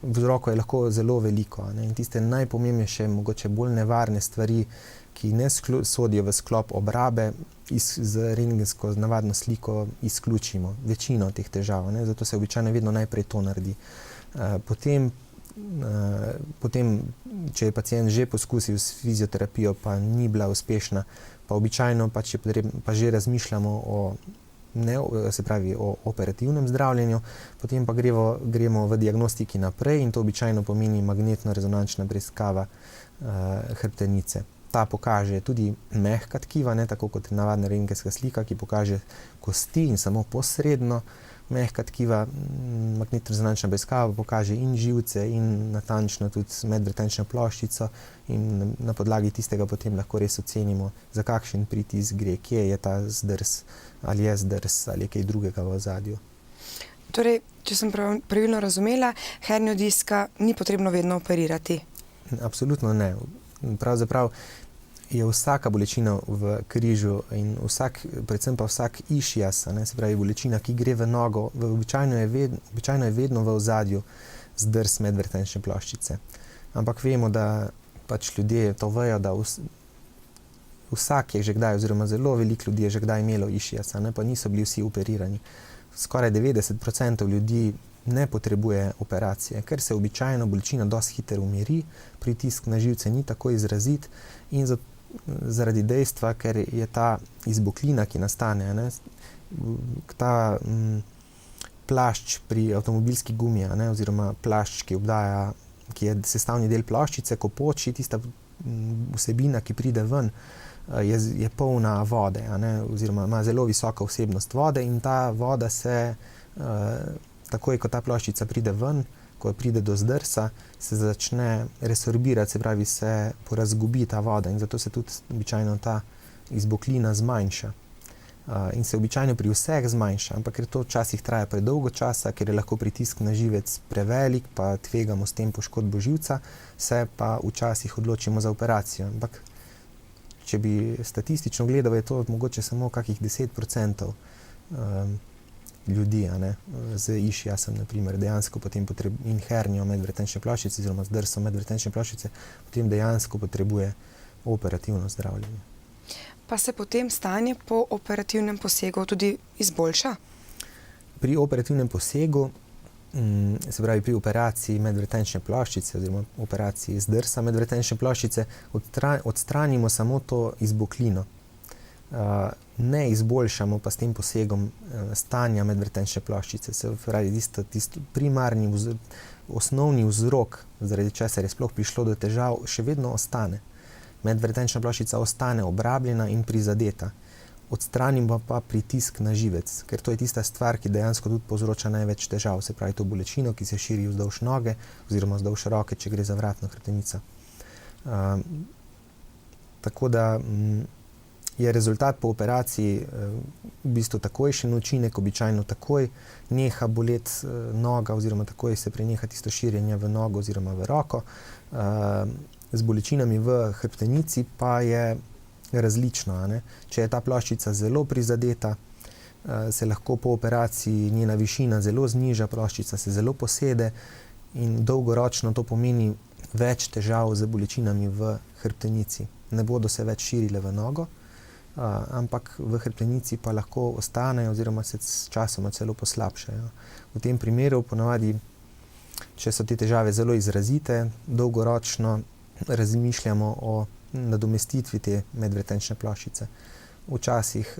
vzrokov je lahko zelo veliko. In tiste najpomembnejše, mogoče bolj nevarne stvari, ki ne sodijo v sklop obrabe, z rentgensko navadno sliko izključimo večino teh težav. Zato se običajno vedno najprej to naredi. Potem, če je pacient že poskusil s fizioterapijo, pa ni bila uspešna, pa običajno pa že razmišljamo o se pravi o operativnem zdravljenju, potem pa gremo v diagnostiki naprej in to običajno pomeni magnetno-rezonančna preiskava hrbtenice. Ta pokaže tudi mehka tkiva, ne tako kot navadna rentgenska slika, ki pokaže kosti in samo posredno mehka tkiva. Magnetno-rezonančna preiskava pokaže in živce in natančno tudi medvretenčno ploščico in na podlagi tistega potem lahko res ocenimo, za kakšen pritisk gre, kje je ta zdrs, ali je zdrs ali je kaj drugega v ozadju. Torej, če sem pravilno razumela, hernijo diska ni potrebno vedno operirati. Absolutno ne. Pravzaprav je vsaka bolečina v križu in predvsem pa vsak išias, se pravi bolečina, ki gre v nogo, običajno je vedno v ozadju zdrs medvretenčne ploščice. Ampak vemo, da pač ljudje to vejo, da vsak je že kdaj, oziroma zelo veliko ljudi je že kdaj imelo išias, pa niso bili vsi operirani. Skoraj 90% ljudi ne potrebuje operacije, ker se običajno bolečina dosti hitro umiri, pritisk na živce ni tako izrazit in zaradi dejstva, ker je ta izboklina, ki nastane, ta plašč pri avtomobilski gumi, oziroma plašč, ki je sestavni del ploščice, ko poči, tista vsebina, ki pride ven, je polna vode, oziroma ima zelo visoko vsebnost vode in ta voda se takoj, ko ta ploščica pride ven, ko pride do zdrsa, se začne resorbirati, se pravi, se porazgubi ta voda in zato se tudi običajno ta izboklina zmanjša. In se običajno pri vseh zmanjša, ampak ker to včasih traja predolgo časa, ker je lahko pritisk na živec prevelik, pa tvegamo s tem poškodbo živca, se pa včasih odločimo za operacijo. Ampak če bi statistično gledal, je to mogoče samo kakih 10% ljudi, z išiasom, naprimer, dejansko potem in hernijo medvretenčne ploščice, oziroma zdrsom medvretenčne ploščice, potem dejansko potrebuje operativno zdravljenje. Pa se potem stanje po operativnem posegu tudi izboljša? Pri operativnem posegu, se pravi pri operaciji medvretenčne ploščice oziroma operaciji zdrsa medvretenčne ploščice, odstranimo samo to izboklino. Ne izboljšamo pa s tem posegom stanja medvretenčne ploščice. Se pravi, tisti primarni, osnovni vzrok, zaradi česar je sploh prišlo do težav, še vedno ostane. Medvretenčna ploščica ostane obrabljena in prizadeta. Odstranimo pa pritisk na živec, ker to je tista stvar, ki dejansko tudi povzroča največ težav, se pravi to bolečino, ki se širi vzdolž noge oziroma vzdolž roke, če gre za vratno hrbtenico. Tako da je rezultat po operaciji v bistvu takojšen učinek, običajno takoj neha boleti noga oziroma takoj se preneha tisto širjenje v nogo oziroma v roko. Z bolečinami v hrbtenici pa je različno. Če je ta ploščica zelo prizadeta, se lahko po operaciji njena višina zelo zniža, ploščica se zelo posede in dolgoročno to pomeni več težav z bolečinami v hrbtenici. Ne bodo se več širile v nogo, ampak v hrbtenici pa lahko ostanejo oziroma se s časoma celo poslabšajo. V tem primeru ponavadi, če so te težave zelo izrazite, dolgoročno razmišljamo o nadomestitvi te medvretenčne ploščice. Včasih,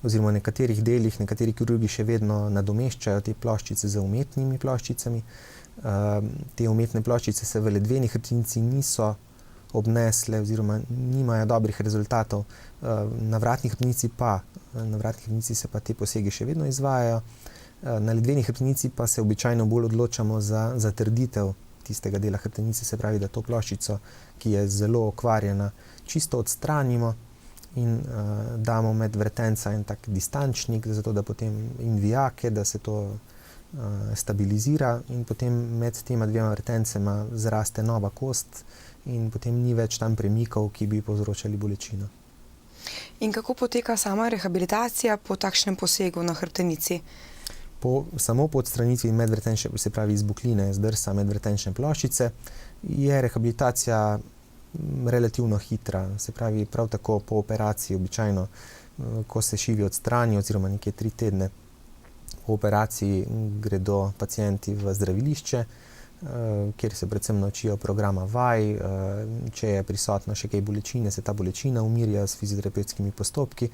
oziroma v nekaterih delih, nekateri kirurgi še vedno nadomeščajo te ploščice z umetnimi ploščicami. Te umetne ploščice se v ledveni hrbtenici niso obnesle oziroma nimajo dobrih rezultatov. Na vratni hrbtenici se pa te posegi še vedno izvajajo. Na ledveni hrbtenici pa se običajno bolj odločamo za zatrditev tistega dela hrbtenice, se pravi, da to ploščico, ki je zelo okvarjena, čisto odstranimo in damo med vretenca en tak distančnik, zato da potem in vijake, da se to stabilizira in potem med tema dvema vretencema zraste nova kost in potem ni več tam premikov, ki bi povzročali bolečino. In kako poteka sama rehabilitacija po takšnem posegu na hrbtenici? Samo po odstranitvi medvretenčne, se pravi izbokline zdrsa medvretenčne ploščice, je rehabilitacija relativno hitra. Se pravi, prav tako po operaciji običajno, ko se šivi odstrani oziroma nekje 3 tedne po operaciji gredo pacienti v zdravilišče, kjer se predvsem naučijo programa vaj, če je prisotna še kaj bolečine, se ta bolečina umirja s fizioterapevtskimi postopki,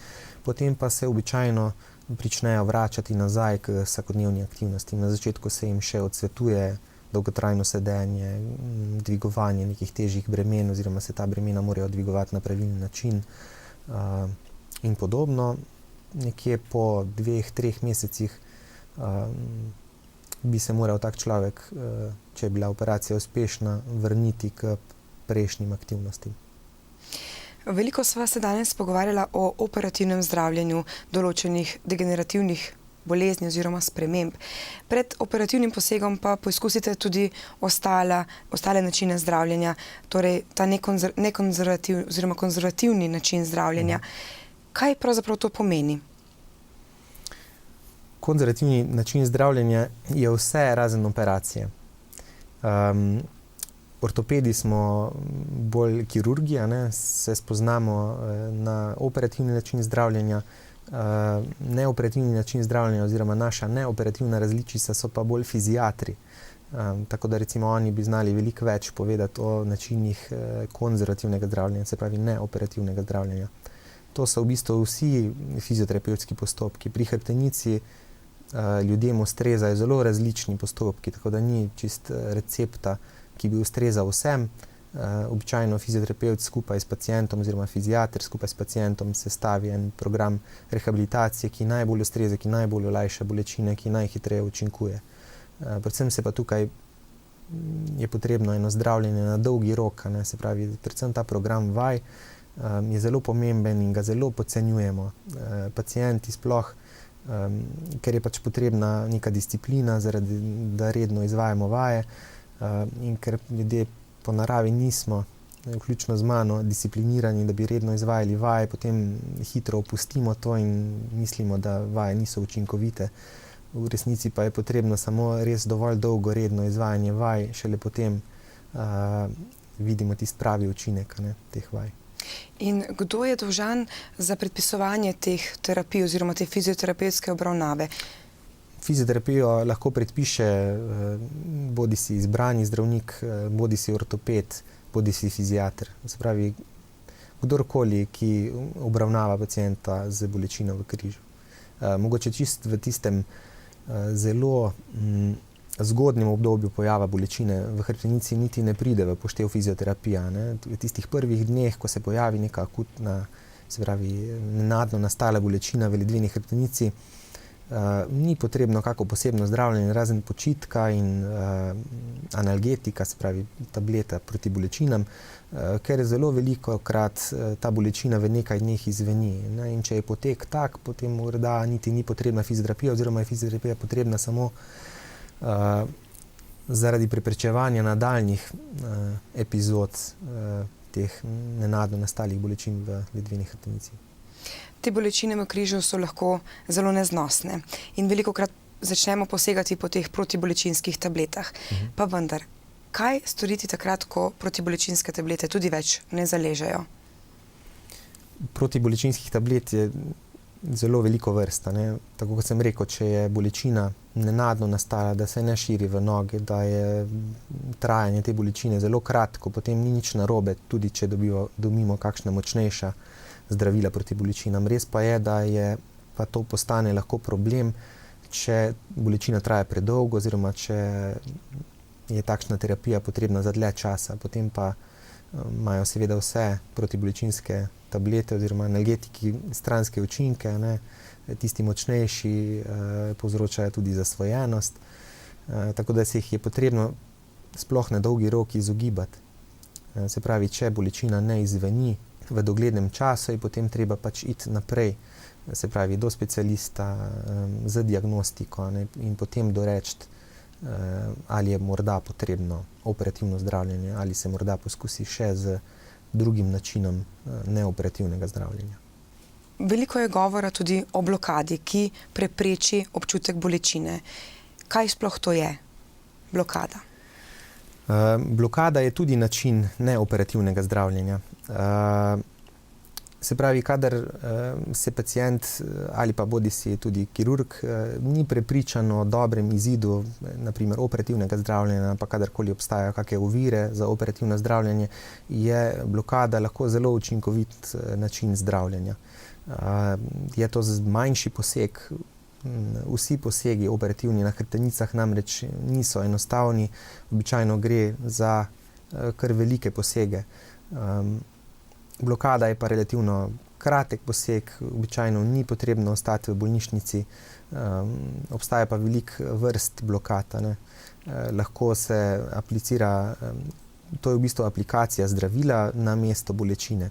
potem pa se običajno pričnejo vračati nazaj k vsakodnevni aktivnosti. Na začetku se jim še odsvetuje dolgotrajno sedenje, dvigovanje nekih težjih bremen, oziroma se ta bremena morajo dvigovati na pravilni način in podobno. Nekje po 2-3 mesecih bi se moral tak človek, če je bila operacija uspešna, vrniti k prejšnjim aktivnostim. Veliko sva se danes pogovarjala o operativnem zdravljenju določenih degenerativnih bolezni oziroma sprememb. Pred operativnim posegom pa poizkusite tudi ostale načine zdravljenja, torej ta konzervativni način zdravljenja. Kaj pravzaprav to pomeni? Konzervativni način zdravljenja je vse razen operacije. Ortopedi smo bolj kirurgi, se spoznamo na operativni način zdravljenja. Neoperativni način zdravljenja oziroma naša neoperativna različica so pa bolj fiziatri. Tako da recimo oni bi znali veliko več povedati o načinih konzervativnega zdravljenja, se pravi neoperativnega zdravljenja. To so v bistvu vsi fizioterapevtski postopki. Pri hrbtenici ljudem ustrezajo zelo različni postopki, tako da ni čist recepta, ki bi ustrezal vsem. Običajno fizioterapevt skupaj s pacientom oziroma fiziater skupaj s pacientom sestavi en program rehabilitacije, ki najbolj ustreza, ki najbolj olajša bolečine, ki najhitreje učinkuje. Predvsem se pa tukaj je potrebno eno zdravljenje na dolgi rok, se pravi, predvsem ta program vaj je zelo pomemben in ga zelo podcenjujemo. Pacienti sploh, ker je pač potrebna neka disciplina, zaradi da redno izvajamo vaje in ker ljudje po naravi nismo, vključno z mano, disciplinirani, da bi redno izvajali vaje, potem hitro opustimo to in mislimo, da vaje niso učinkovite. V resnici pa je potrebno samo res dovolj dolgo redno izvajanje vaj, šele potem vidimo tisti pravi učinek teh vaj. In kdo je dolžan za predpisovanje teh terapij oziroma te fizioterapevtske obravnave? Fizioterapijo lahko predpiše bodisi izbrani zdravnik, bodisi ortoped, bodisi fiziater. Se pravi, kdorkoli, ki obravnava pacienta z bolečino v križu. Mogoče čist v tistem zelo zgodnjem obdobju pojava bolečine v hrbtenici niti ne pride v poštev fizioterapija. V tistih prvih dneh, ko se pojavi neka akutna, se pravi, nenadno nastala bolečina v ledveni hrbtenici, ni potrebno kako posebno zdravljenje, razen počitka in analgetika, se pravi tableta proti bolečinam, ker zelo velikokrat ta bolečina v nekaj dneh izveni. In če je potek tak, potem morda niti ni potrebna fizioterapija oziroma je fizioterapija potrebna samo zaradi preprečevanja nadaljnjih epizod teh nenadno nastalih bolečin v ledveni hrbtenici. Te bolečine v križu so lahko zelo neznosne in velikokrat začnemo posegati po teh protibolečinskih tabletah. Pa vendar, kaj storiti takrat, ko protibolečinske tablete tudi več ne zaležejo? Protibolečinskih tablet je zelo veliko vrsta. Tako kot sem rekel, če je bolečina nenadno nastala, da se ne širi v noge, da je trajanje te bolečine zelo kratko, potem ni nič narobe, tudi če dobimo kakšna močnejša zdravila proti bolečinam. Res pa je, da pa to postane lahko problem, če bolečina traja predolgo oziroma če je takšna terapija potrebna za dlje časa. Potem pa imajo seveda vse protibolečinske tablete oziroma analgetiki stranske učinke, tisti močnejši povzročajo tudi zasvojenost, tako da se jih je potrebno sploh na dolgi rok izogibati. Se pravi, če bolečina ne izzveni v doglednem času, je potem treba pač iti naprej, se pravi do specialista za diagnostiko in potem doreči, ali je morda potrebno operativno zdravljenje ali se morda poskusi še z drugim načinom neoperativnega zdravljenja. Veliko je govora tudi o blokadi, ki prepreči občutek bolečine. Kaj sploh to je, blokada? Blokada je tudi način neoperativnega zdravljenja. Se pravi, kadar se pacient ali pa bodisi tudi kirurg ni prepričan o dobrem izidu, naprimer operativnega zdravljenja, pa kadarkoli obstajajo kakšne ovire za operativno zdravljenje, je blokada lahko zelo učinkovit način zdravljenja. Je to manjši poseg. Vsi posegi operativni na hrbtenicah namreč niso enostavni, običajno gre za kar velike posege. Blokada je pa relativno kratek poseg, običajno ni potrebno ostati v bolnišnici, obstaja pa veliko vrst blokad. Lahko se aplicira, to je v bistvu aplikacija zdravila na mesto bolečine,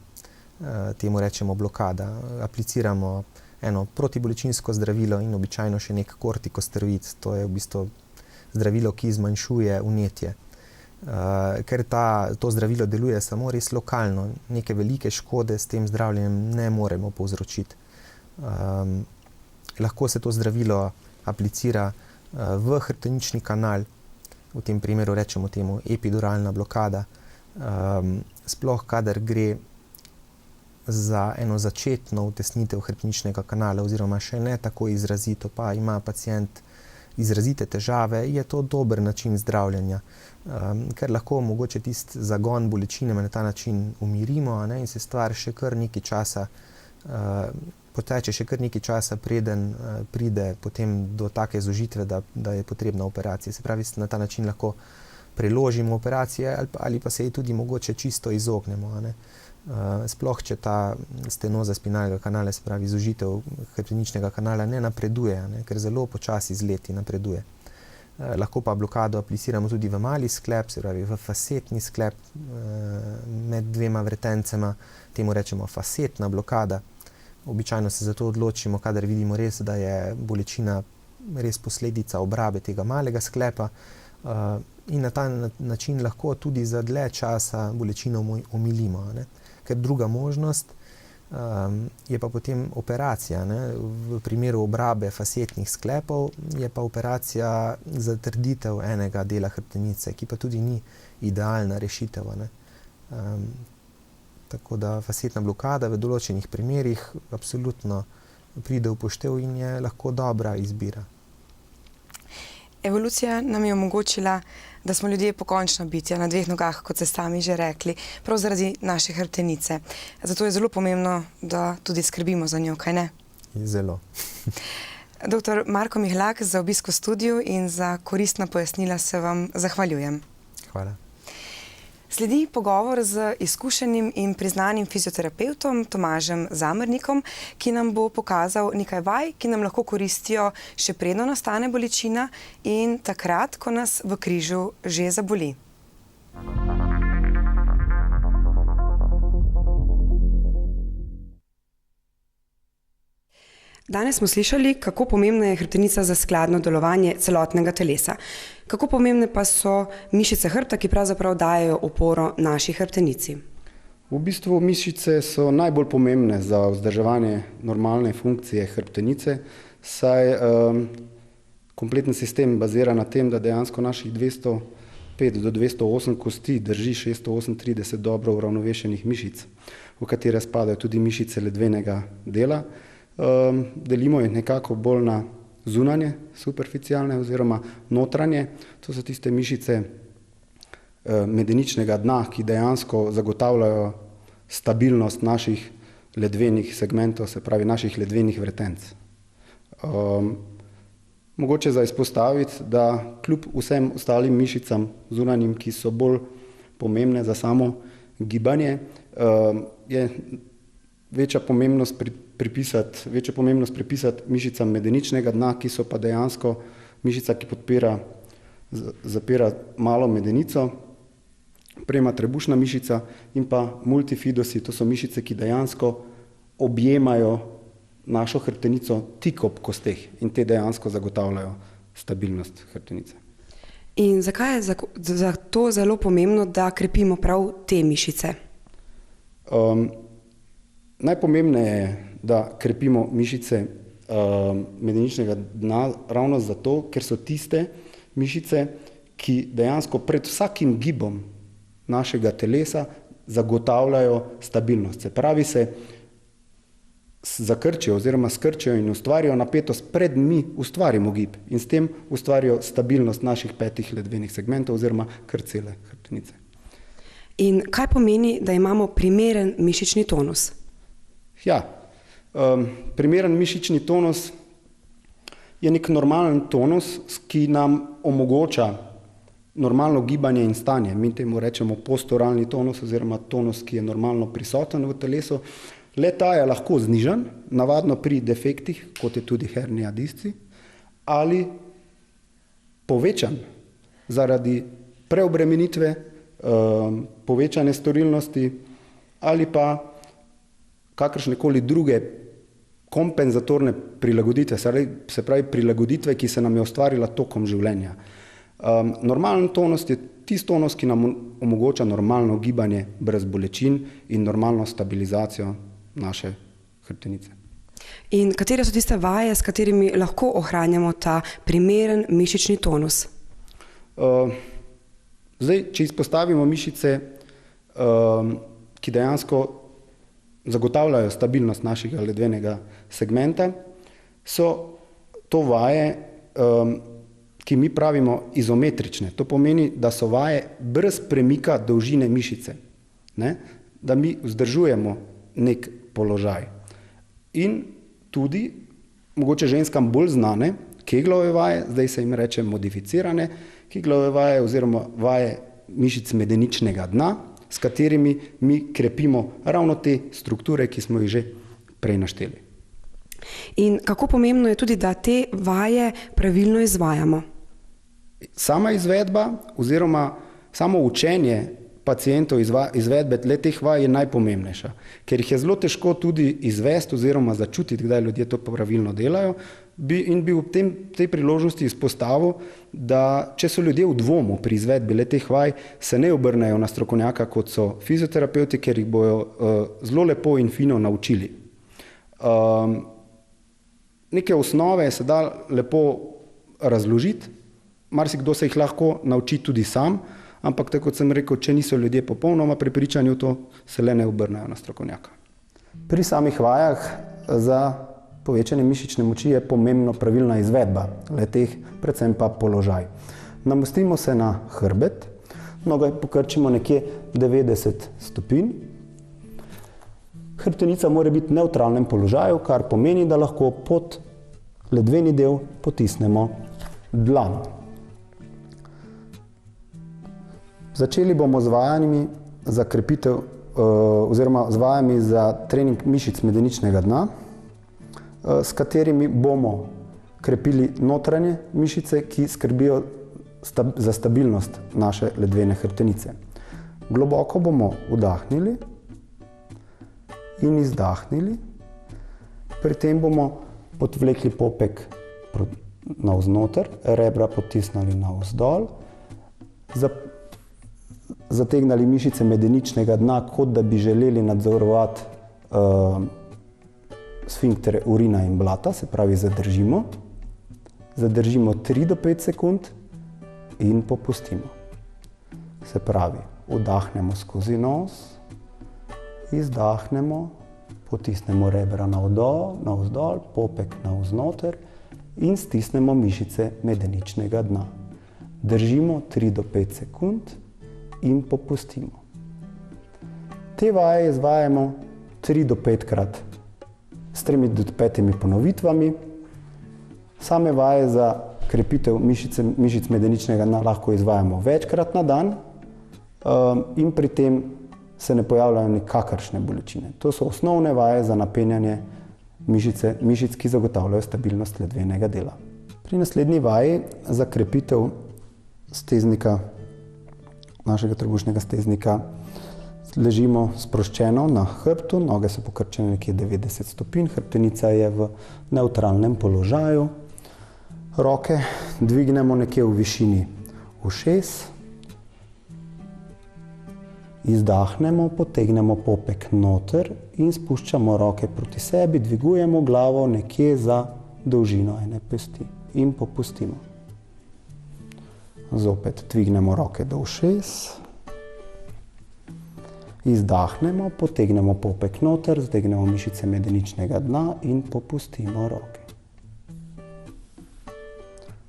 temu rečemo blokada. Apliciramo eno protibolečinsko zdravilo in običajno še nek kortikosteroid, to je v bistvu zdravilo, ki zmanjšuje vnetje. Ker to zdravilo deluje samo res lokalno, neke velike škode s tem zdravljenjem ne moremo povzročiti. Lahko se to zdravilo aplicira v hrbtenični kanal, v tem primeru rečemo temu epiduralna blokada, sploh kadar gre za eno začetno vtesnitev hrbteničnega kanala oziroma še ne tako izrazito, pa ima pacient izrazite težave, je to dober način zdravljenja, ker lahko mogoče tisti zagon bolečine na ta način umirimo, in se stvar še kar nekaj časa, poteče še kar nekaj časa, preden pride potem do take zožitve, da je potrebna operacija. Se pravi, na ta način lahko preložimo operacije ali pa se ji tudi mogoče čisto izognemo. Sploh, če ta stenoza spinalnega kanala, se pravi zožitev hrbteničnega kanala, ne napreduje, ker zelo počasi z leti napreduje. Lahko pa blokado apliciramo tudi v mali sklep, se pravi v fasetni sklep med dvema vretencema, temu rečemo fasetna blokada. Običajno se zato odločimo, kadar vidimo res, da je bolečina res posledica obrabe tega malega sklepa, in na ta način lahko tudi za dlje časa bolečino omilimo. Ker druga možnost je pa potem operacija. V primeru obrabe fasetnih sklepov je pa operacija zatrditev enega dela hrbtenice, ki pa tudi ni idealna rešitev. Tako da fasetna blokada v določenih primerih absolutno pride v poštev in je lahko dobra izbira. Evolucija nam je omogočila, da smo ljudje pokončna bitja na dveh nogah, kot ste sami že rekli, prav zaradi naše hrbtenice. Zato je zelo pomembno, da tudi skrbimo za njo, kaj ne? Zelo. Dr. Marko Mihlak, za obisk v studiu in za koristna pojasnila se vam zahvaljujem. Hvala. Sledi pogovor z izkušenim in priznanim fizioterapevtom Tomažem Zamrnikom, ki nam bo pokazal nekaj vaj, ki nam lahko koristijo še predno nastane bolečina in takrat, ko nas v križu že zaboli. Danes smo slišali, kako pomembna je hrbtenica za skladno delovanje celotnega telesa. Kako pomembne pa so mišice hrbta, ki pravzaprav dajejo oporo naši hrbtenici? V bistvu mišice so najbolj pomembne za vzdrževanje normalne funkcije hrbtenice, saj kompleten sistem bazira na tem, da dejansko naših 205 do 208 kosti drži 638 dobro uravnovešenih mišic, v katere spadajo tudi mišice ledvenega dela. Delimo jih nekako bolj na zunanje, superficialne oziroma notranje. To so tiste mišice medeničnega dna, ki dejansko zagotavljajo stabilnost naših ledvenih segmentov, se pravi naših ledvenih vretenc. Mogoče za izpostaviti, da kljub vsem ostalim mišicam zunanjim, ki so bolj pomembne za samo gibanje, je večja pomembnost pripisati mišicam medeničnega dna, ki so pa dejansko mišica, ki zapira malo medenico, prema trebušna mišica in pa multifidosi, to so mišice, ki dejansko objemajo našo hrbtenico tik ob kosteh in te dejansko zagotavljajo stabilnost hrbtenice. In zakaj je zato zelo pomembno, da krepimo prav te mišice? Najpomembneje je, da krepimo mišice medeničnega dna ravno zato, ker so tiste mišice, ki dejansko pred vsakim gibom našega telesa zagotavljajo stabilnost. Se pravi, se zakrčijo oziroma skrčijo in ustvarijo napetost, pred mi ustvarimo gib in s tem ustvarijo stabilnost naših petih ledvenih segmentov oziroma kar cele hrbtenice. In kaj pomeni, da imamo primeren mišični tonus? Ja, Primeren mišični tonus je nek normalen tonus, ki nam omogoča normalno gibanje in stanje. Mi temu rečemo posturalni tonus oziroma tonus, ki je normalno prisoten v telesu. Le-ta je lahko znižan, navadno pri defektih, kot je tudi hernia disci, ali povečan zaradi preobremenitve, povečane storilnosti ali pa kakršnekoli druge kompenzatorne prilagoditve, se pravi prilagoditve, ki se nam je ustvarila tokom življenja. Normalen tonus je tisti tonus, ki nam omogoča normalno gibanje brez bolečin in normalno stabilizacijo naše hrbtenice. In katere so tiste vaje, s katerimi lahko ohranjamo ta primeren mišični tonus? Zdaj, če izpostavimo mišice, ki dejansko zagotavljajo stabilnost našega ledvenega segmenta, so to vaje, ki mi pravimo izometrične. To pomeni, da so vaje brez premika dolžine mišice, ne? Da mi vzdržujemo nek položaj. In tudi, mogoče ženskam bolj znane, keglove vaje, zdaj se jim reče modificirane keglove vaje oziroma vaje mišic medeničnega dna, s katerimi mi krepimo ravno te strukture, ki smo jih že prej našteli. In kako pomembno je tudi, da te vaje pravilno izvajamo? Sama izvedba oziroma samo učenje pacientov izvedbe teh vaj je najpomembnejša, ker jih je zelo težko tudi izvesti oziroma začutiti, kdaj ljudje to pravilno delajo, in bi v tej priložnosti izpostavil, da če so ljudje v dvomu pri izvedbi teh vaj, se ne obrnejo na strokovnjaka, kot so fizioterapevti, ker jih bojo zelo lepo in fino naučili. Neke osnove se da lepo razložiti, marsikdo se jih lahko nauči tudi sam, ampak tako kot sem rekel, če niso ljudje popolnoma prepričani v to, se le ne obrnejo na strokovnjaka. Pri samih vajah za povečanje mišične moči je pomembno pravilna izvedba le-teh, predvsem pa položaj. Namestimo se na hrbet, noge pokrčimo nekje 90 stopinj. Hrbtenica mora biti v nevtralnem položaju, kar pomeni, da lahko pod ledveni del potisnemo dlan. Začeli bomo z vajami za krepitev oziroma z vajami za trening mišic medeničnega dna, s katerimi bomo krepili notranje mišice, ki skrbijo za stabilnost naše ledvene hrbtenice. Globoko bomo vdahnili in izdahnili, pri tem bomo odvlekli popek navznoter, rebra potisnili navzdol, zategnali mišice medeničnega dna, kot da bi želeli nadzorovati sfinktere urina in blata, se pravi zadržimo. Zadržimo 3 do 5 sekund in popustimo. Se pravi, vdahnemo skozi nos, izdahnemo, potisnemo rebra navzdol, popek navznoter in stisnemo mišice medeničnega dna. Držimo 3 do 5 sekund in popustimo. Te vaje izvajamo 3 do 5 krat s 3 do 5 ponovitvami. Same vaje za krepitev mišic medeničnega dna lahko izvajamo večkrat na dan in pri tem se ne pojavljajo nikakršne bolečine. To so osnovne vaje za napenjanje mišic, ki zagotavljajo stabilnost ledvenega dela. Pri naslednji vaji za krepitev steznika, našega trebušnega steznika, ležimo sproščeno na hrbtu, noge so pokrčene nekje 90 stopinj, hrbtenica je v nevtralnem položaju. Roke dvignemo nekje v višini ušes, izdahnemo, potegnemo popek noter in spuščamo roke proti sebi, dvigujemo glavo nekje za dolžino ene pesti in popustimo. Zopet dvignemo roke do ušes, izdahnemo, potegnemo popek noter, zdegnemo mišice medeničnega dna in popustimo roke.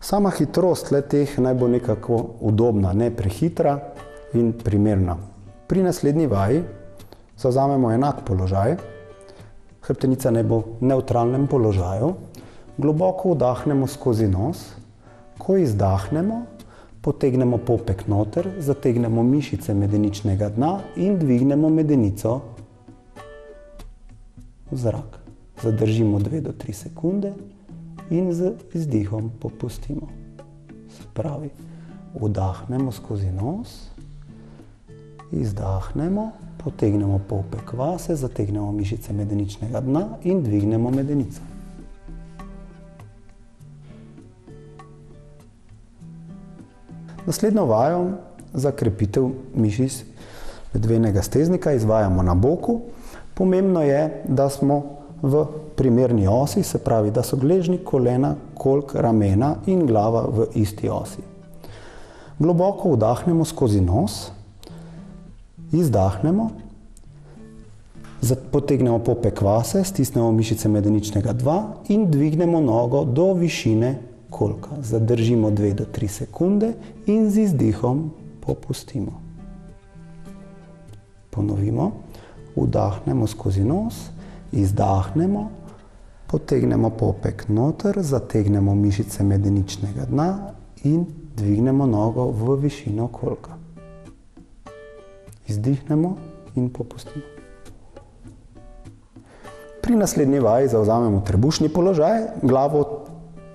Sama hitrost le-teh naj bo nekako udobna, ne prehitra in primerna. Pri naslednji vaji zavzamemo enak položaj, Hrbtenica naj bo v nevtralnem položaju. Globoko vdahnemo skozi nos. Ko izdahnemo, potegnemo popek noter, zategnemo mišice medeničnega dna in dvignemo medenico v zrak. Zadržimo 2 do 3 sekunde in z izdihom popustimo. Se pravi, vdahnemo skozi nos, izdahnemo, potegnemo popek vase, zategnemo mišice medeničnega dna in dvignemo medenico. Naslednjo vajo za krepitev mišic medvenega steznika izvajamo na boku. Pomembno je, da smo v primerni osi, se pravi, da so gležnji, kolena, kolk, ramena in glava v isti osi. Globoko vdahnemo skozi nos, izdahnemo, potegnemo popek vase, stisnemo mišice medeničnega dna in dvignemo nogo do višine kolka. Zadržimo 2 do 3 sekunde in z izdihom popustimo. Ponovimo, vdahnemo skozi nos, izdahnemo, potegnemo popek noter, zategnemo mišice medeničnega dna in dvignemo nogo v višino kolka. Izdihnemo in popustimo. Pri naslednji vaji zavzamemo trebušni položaj, glavo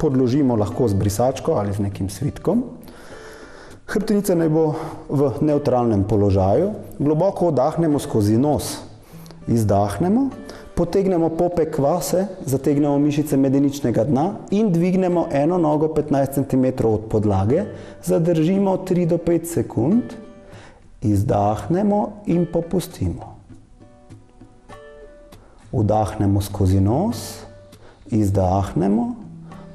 podložimo lahko z brisačko ali z nekim svitkom. Hrbtenica naj bo v nevtralnem položaju, globoko vdahnemo skozi nos, izdahnemo, potegnemo popek vase, zategnemo mišice medeničnega dna in dvignemo eno nogo 15 cm od podlage, zadržimo 3 do 5 sekund, izdahnemo in popustimo. Vdahnemo skozi nos, izdahnemo,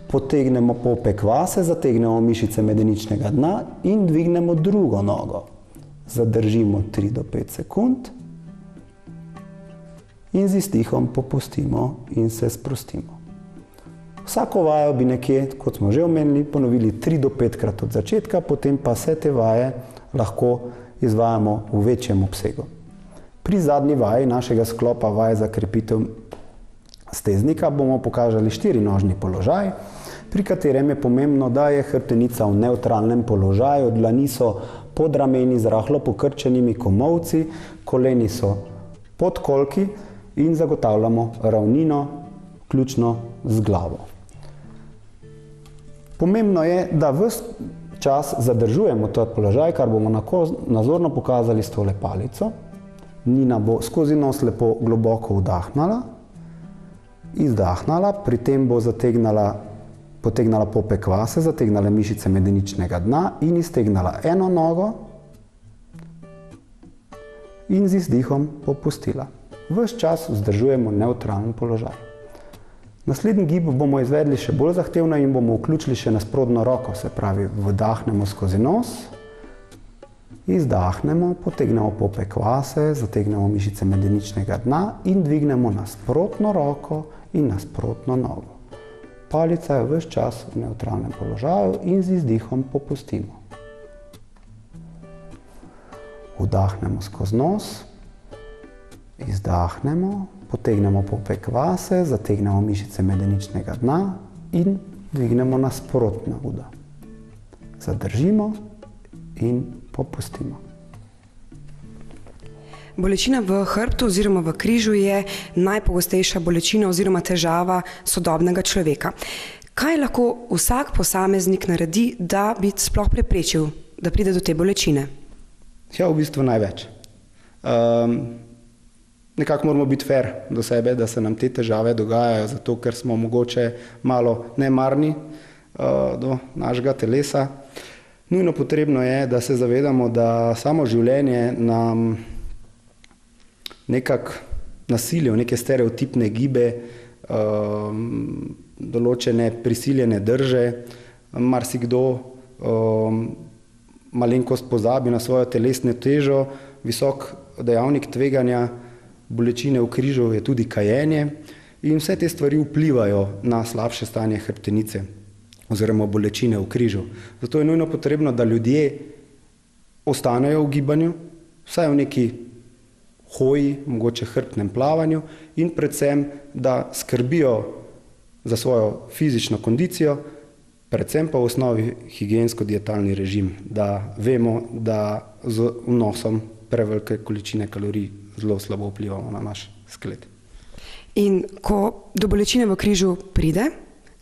potegnemo popek vase, zategnemo mišice medeničnega dna in dvignemo drugo nogo. Zadržimo 3 do 5 sekund in z izdihom popustimo in se sprostimo. Vsako vajo bi nekje, kot smo že omenili, ponovili 3 do 5 krat od začetka, potem pa vse te vaje lahko izvajamo v večjem obsegu. Pri zadnji vaji našega sklopa vaj za krepitev steznika bomo pokazali 4-nožni položaj, pri katerem je pomembno, da je hrbtenica v nevtralnem položaju, dlani so pod rameni z rahlo pokrčenimi komolci, koleni so pod kolki in zagotavljamo ravnino, vključno z glavo. Pomembno je, da ves čas zadržujemo ta položaj, kar bomo nazorno pokazali s tole palico. Nina bo skozi nos lepo globoko vdahnala, izdahnala, pri tem bo potegnala popek vase, zategnala mišice medeničnega dna in iztegnala eno nogo in z izdihom popustila. Ves čas vzdržujemo nevtralen položaj. Naslednji gib bomo izvedli še bolj zahtevno in bomo vključili še nasprotno roko, se pravi, vdahnemo skozi nos, izdahnemo, potegnemo popek vase, zategnemo mišice medeničnega dna in dvignemo nasprotno roko in nasprotno nogo. Palica je ves čas v nevtralnem položaju in z izdihom popustimo. Vdahnemo skozi nos, izdahnemo, potegnemo popek vase, zategnemo mišice medeničnega dna in dvignemo nasprotno udo. Zadržimo in popustimo. Bolečina v hrbtu oziroma v križu je najpogostejša bolečina oziroma težava sodobnega človeka. Kaj lahko vsak posameznik naredi, da bi sploh preprečil, da pride do te bolečine? Ja, v bistvu največ. Nekako moramo biti fair do sebe, da se nam te težave dogajajo, zato ker smo mogoče malo nemarni do našega telesa. Nujno potrebno je, da se zavedamo, da samo življenje nam nekako nasilje, neke stereotipne gibe, določene prisiljene drže, marsikdo malenkost pozabi na svojo telesno težo, visok dejavnik tveganja bolečine v križu je tudi kajenje in vse te stvari vplivajo na slabše stanje hrbtenice oziroma bolečine v križu. Zato je nujno potrebno, da ljudje ostanejo v gibanju, vsaj v neki hoji, mogoče hrbtnem plavanju in predvsem, da skrbijo za svojo fizično kondicijo, predvsem pa v osnovi higiensko-dietalni režim, da vemo, da z vnosom prevelike količine kalorij zelo slabo vplivamo na naš skelet. In ko do bolečine v križu pride,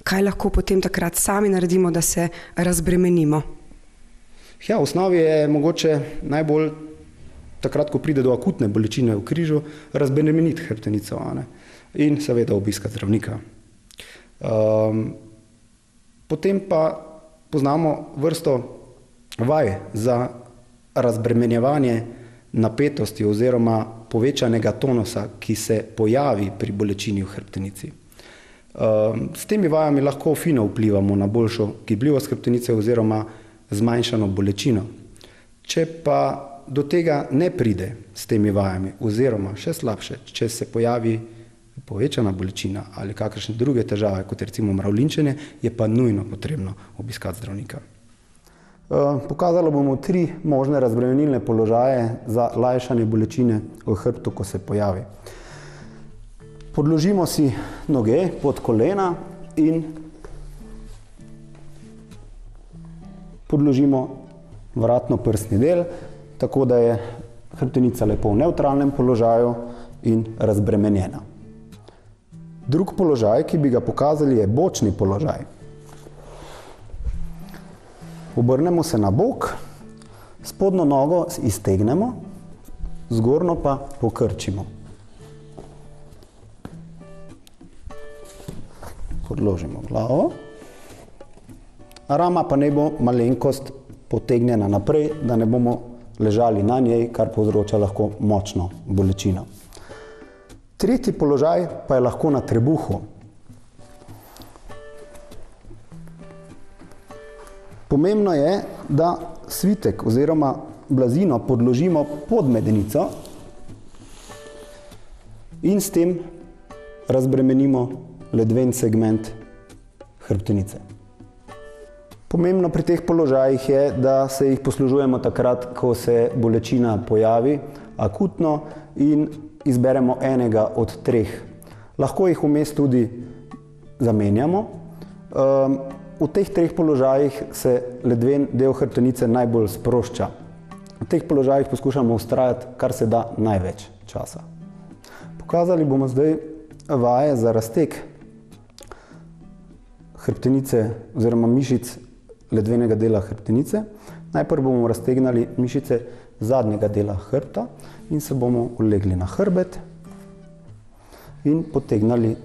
kaj lahko potem takrat sami naredimo, da se razbremenimo? Ja, v osnovi je mogoče najbolj takrat, ko pride do akutne bolečine v križu, razbremeniti hrbtenico in seveda obiskati zdravnika. Potem pa poznamo vrsto vaj za razbremenjevanje napetosti oziroma povečanega tonusa, ki se pojavi pri bolečini v hrbtenici. S temi vajami lahko fino vplivamo na boljšo gibljivost hrbtenice oziroma zmanjšano bolečino. Če pa do tega ne pride s temi vajami oziroma še slabše, če se pojavi povečana bolečina ali kakršne druge težave, kot recimo mravljinčenje, je pa nujno potrebno obiskati zdravnika. Pokazalo bomo 3 možne razbremenilne položaje za lajšanje bolečine v hrbtu, ko se pojavi. Podložimo si noge pod kolena in podložimo vratno-prsni del, tako da je hrbtenica lepo v nevtralnem položaju in razbremenjena. Drug položaj, ki bi ga pokazali, je bočni položaj. Obrnemo se na bok, spodnjo nogo iztegnemo, zgornjo pa pokrčimo. Podložimo glavo. Rama pa naj bo malenkost potegnjena naprej, da ne bomo ležali na njej, kar povzroča lahko močno bolečino. Tretji položaj pa je lahko na trebuhu. Pomembno je, da svitek oziroma blazino podložimo pod medenico in s tem razbremenimo ledven segment hrbtenice. Pomembno pri teh položajih je, da se jih poslužujemo takrat, ko se bolečina pojavi akutno in izberemo enega od 3. Lahko jih vmes tudi zamenjamo. V teh 3 položajih se ledven del hrbtenice najbolj sprošča. V teh položajih poskušamo vztrajati kar se da največ časa. Pokazali bomo zdaj vaje za razteg hrbtenice oziroma mišic ledvenega dela hrbtenice. Najprej bomo raztegnali mišice zadnjega dela hrbta in se bomo ulegli na hrbet in potegnali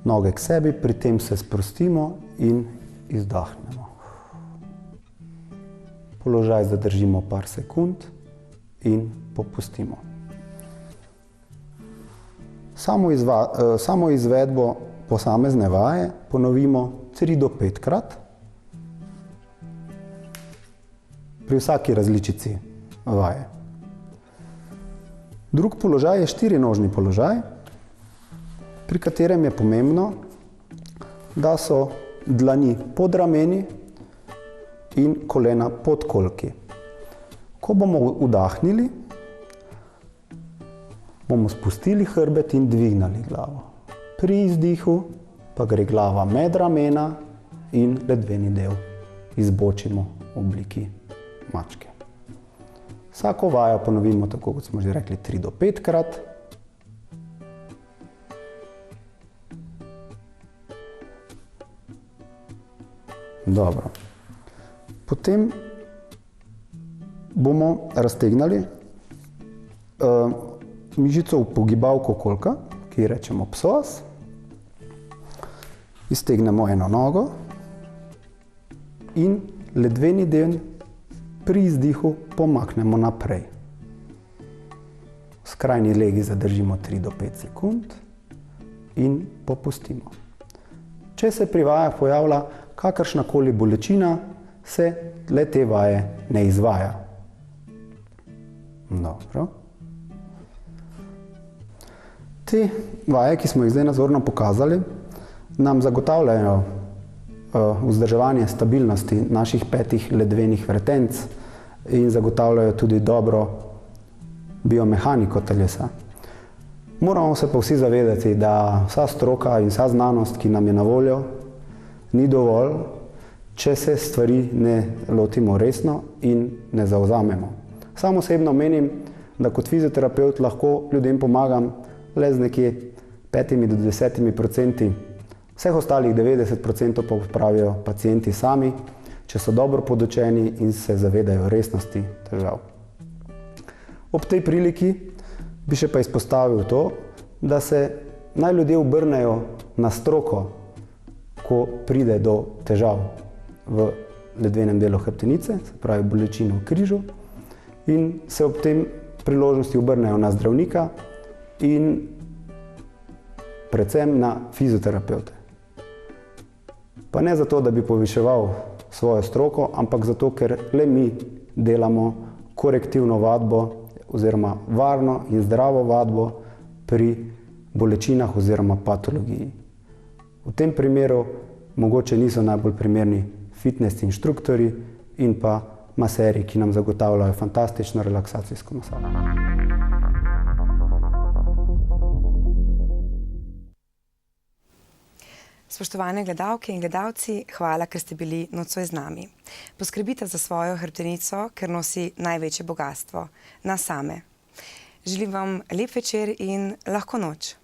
noge k sebi, pri tem se sprostimo in izdahnemo. Položaj zadržimo par sekund in popustimo. Samo izvedbo posamezne vaje ponovimo 3 do 5 krat. Pri vsaki različici vaje. Drug položaj je 4-nožni položaj, pri katerem je pomembno, da so dlani pod rameni in kolena pod kolki. Ko bomo vdahnili, bomo spustili hrbet in dvignili glavo. Pri izdihu pa gre glava med ramena in ledveni del izbočimo v obliki mačke. Vsako vajo ponovimo, tako kot smo že rekli, 3 do 5 krat. Dobro. Potem bomo raztegnali mišico v pogibavko kolka, ki ji rečemo psoas. Iztegnemo eno nogo in ledveni del pri izdihu pomaknemo naprej. V skrajni legi zadržimo 3 do 5 sekund in popustimo. Če se pri vajah pojavlja kakršnakoli bolečina, se le te vaje ne izvaja. Dobro. Te vaje, ki smo jih zdaj nazorno pokazali, nam zagotavljajo vzdrževanje stabilnosti naših 5 ledvenih vretenc in zagotavljajo tudi dobro biomehaniko telesa. Moramo se pa vsi zavedati, da vsa stroka in vsa znanost, ki nam je na voljo, ni dovolj, če se stvari ne lotimo resno in ne zavzamemo. Sam osebno menim, da kot fizioterapevt lahko ljudem pomagam le z nekje 5 do 10%, vseh ostalih 90% pa pravijo pacienti sami, če so dobro podučeni in se zavedajo resnosti težav. Ob tej priliki bi še pa izpostavil to, da se naj ljudje obrnejo na stroko, ko pride do težav v ledvenem delu hrbtenice, se pravi bolečino v križu, in se ob tem priložnosti obrnejo na zdravnika in predvsem na fizioterapevte. Pa ne zato, da bi poviševal svojo stroko, ampak zato, ker le mi delamo korektivno vadbo oziroma varno in zdravo vadbo pri bolečinah oziroma patologiji. V tem primeru mogoče niso najbolj primerni fitness inštruktori in pa maserji, ki nam zagotavljajo fantastično relaksacijsko masažo. Spoštovane gledalke in gledalci, hvala, ker ste bili nocoj z nami. Poskrbite za svojo hrbtenico, ker nosi največje bogastvo, nas same. Želim vam lep večer in lahko noč.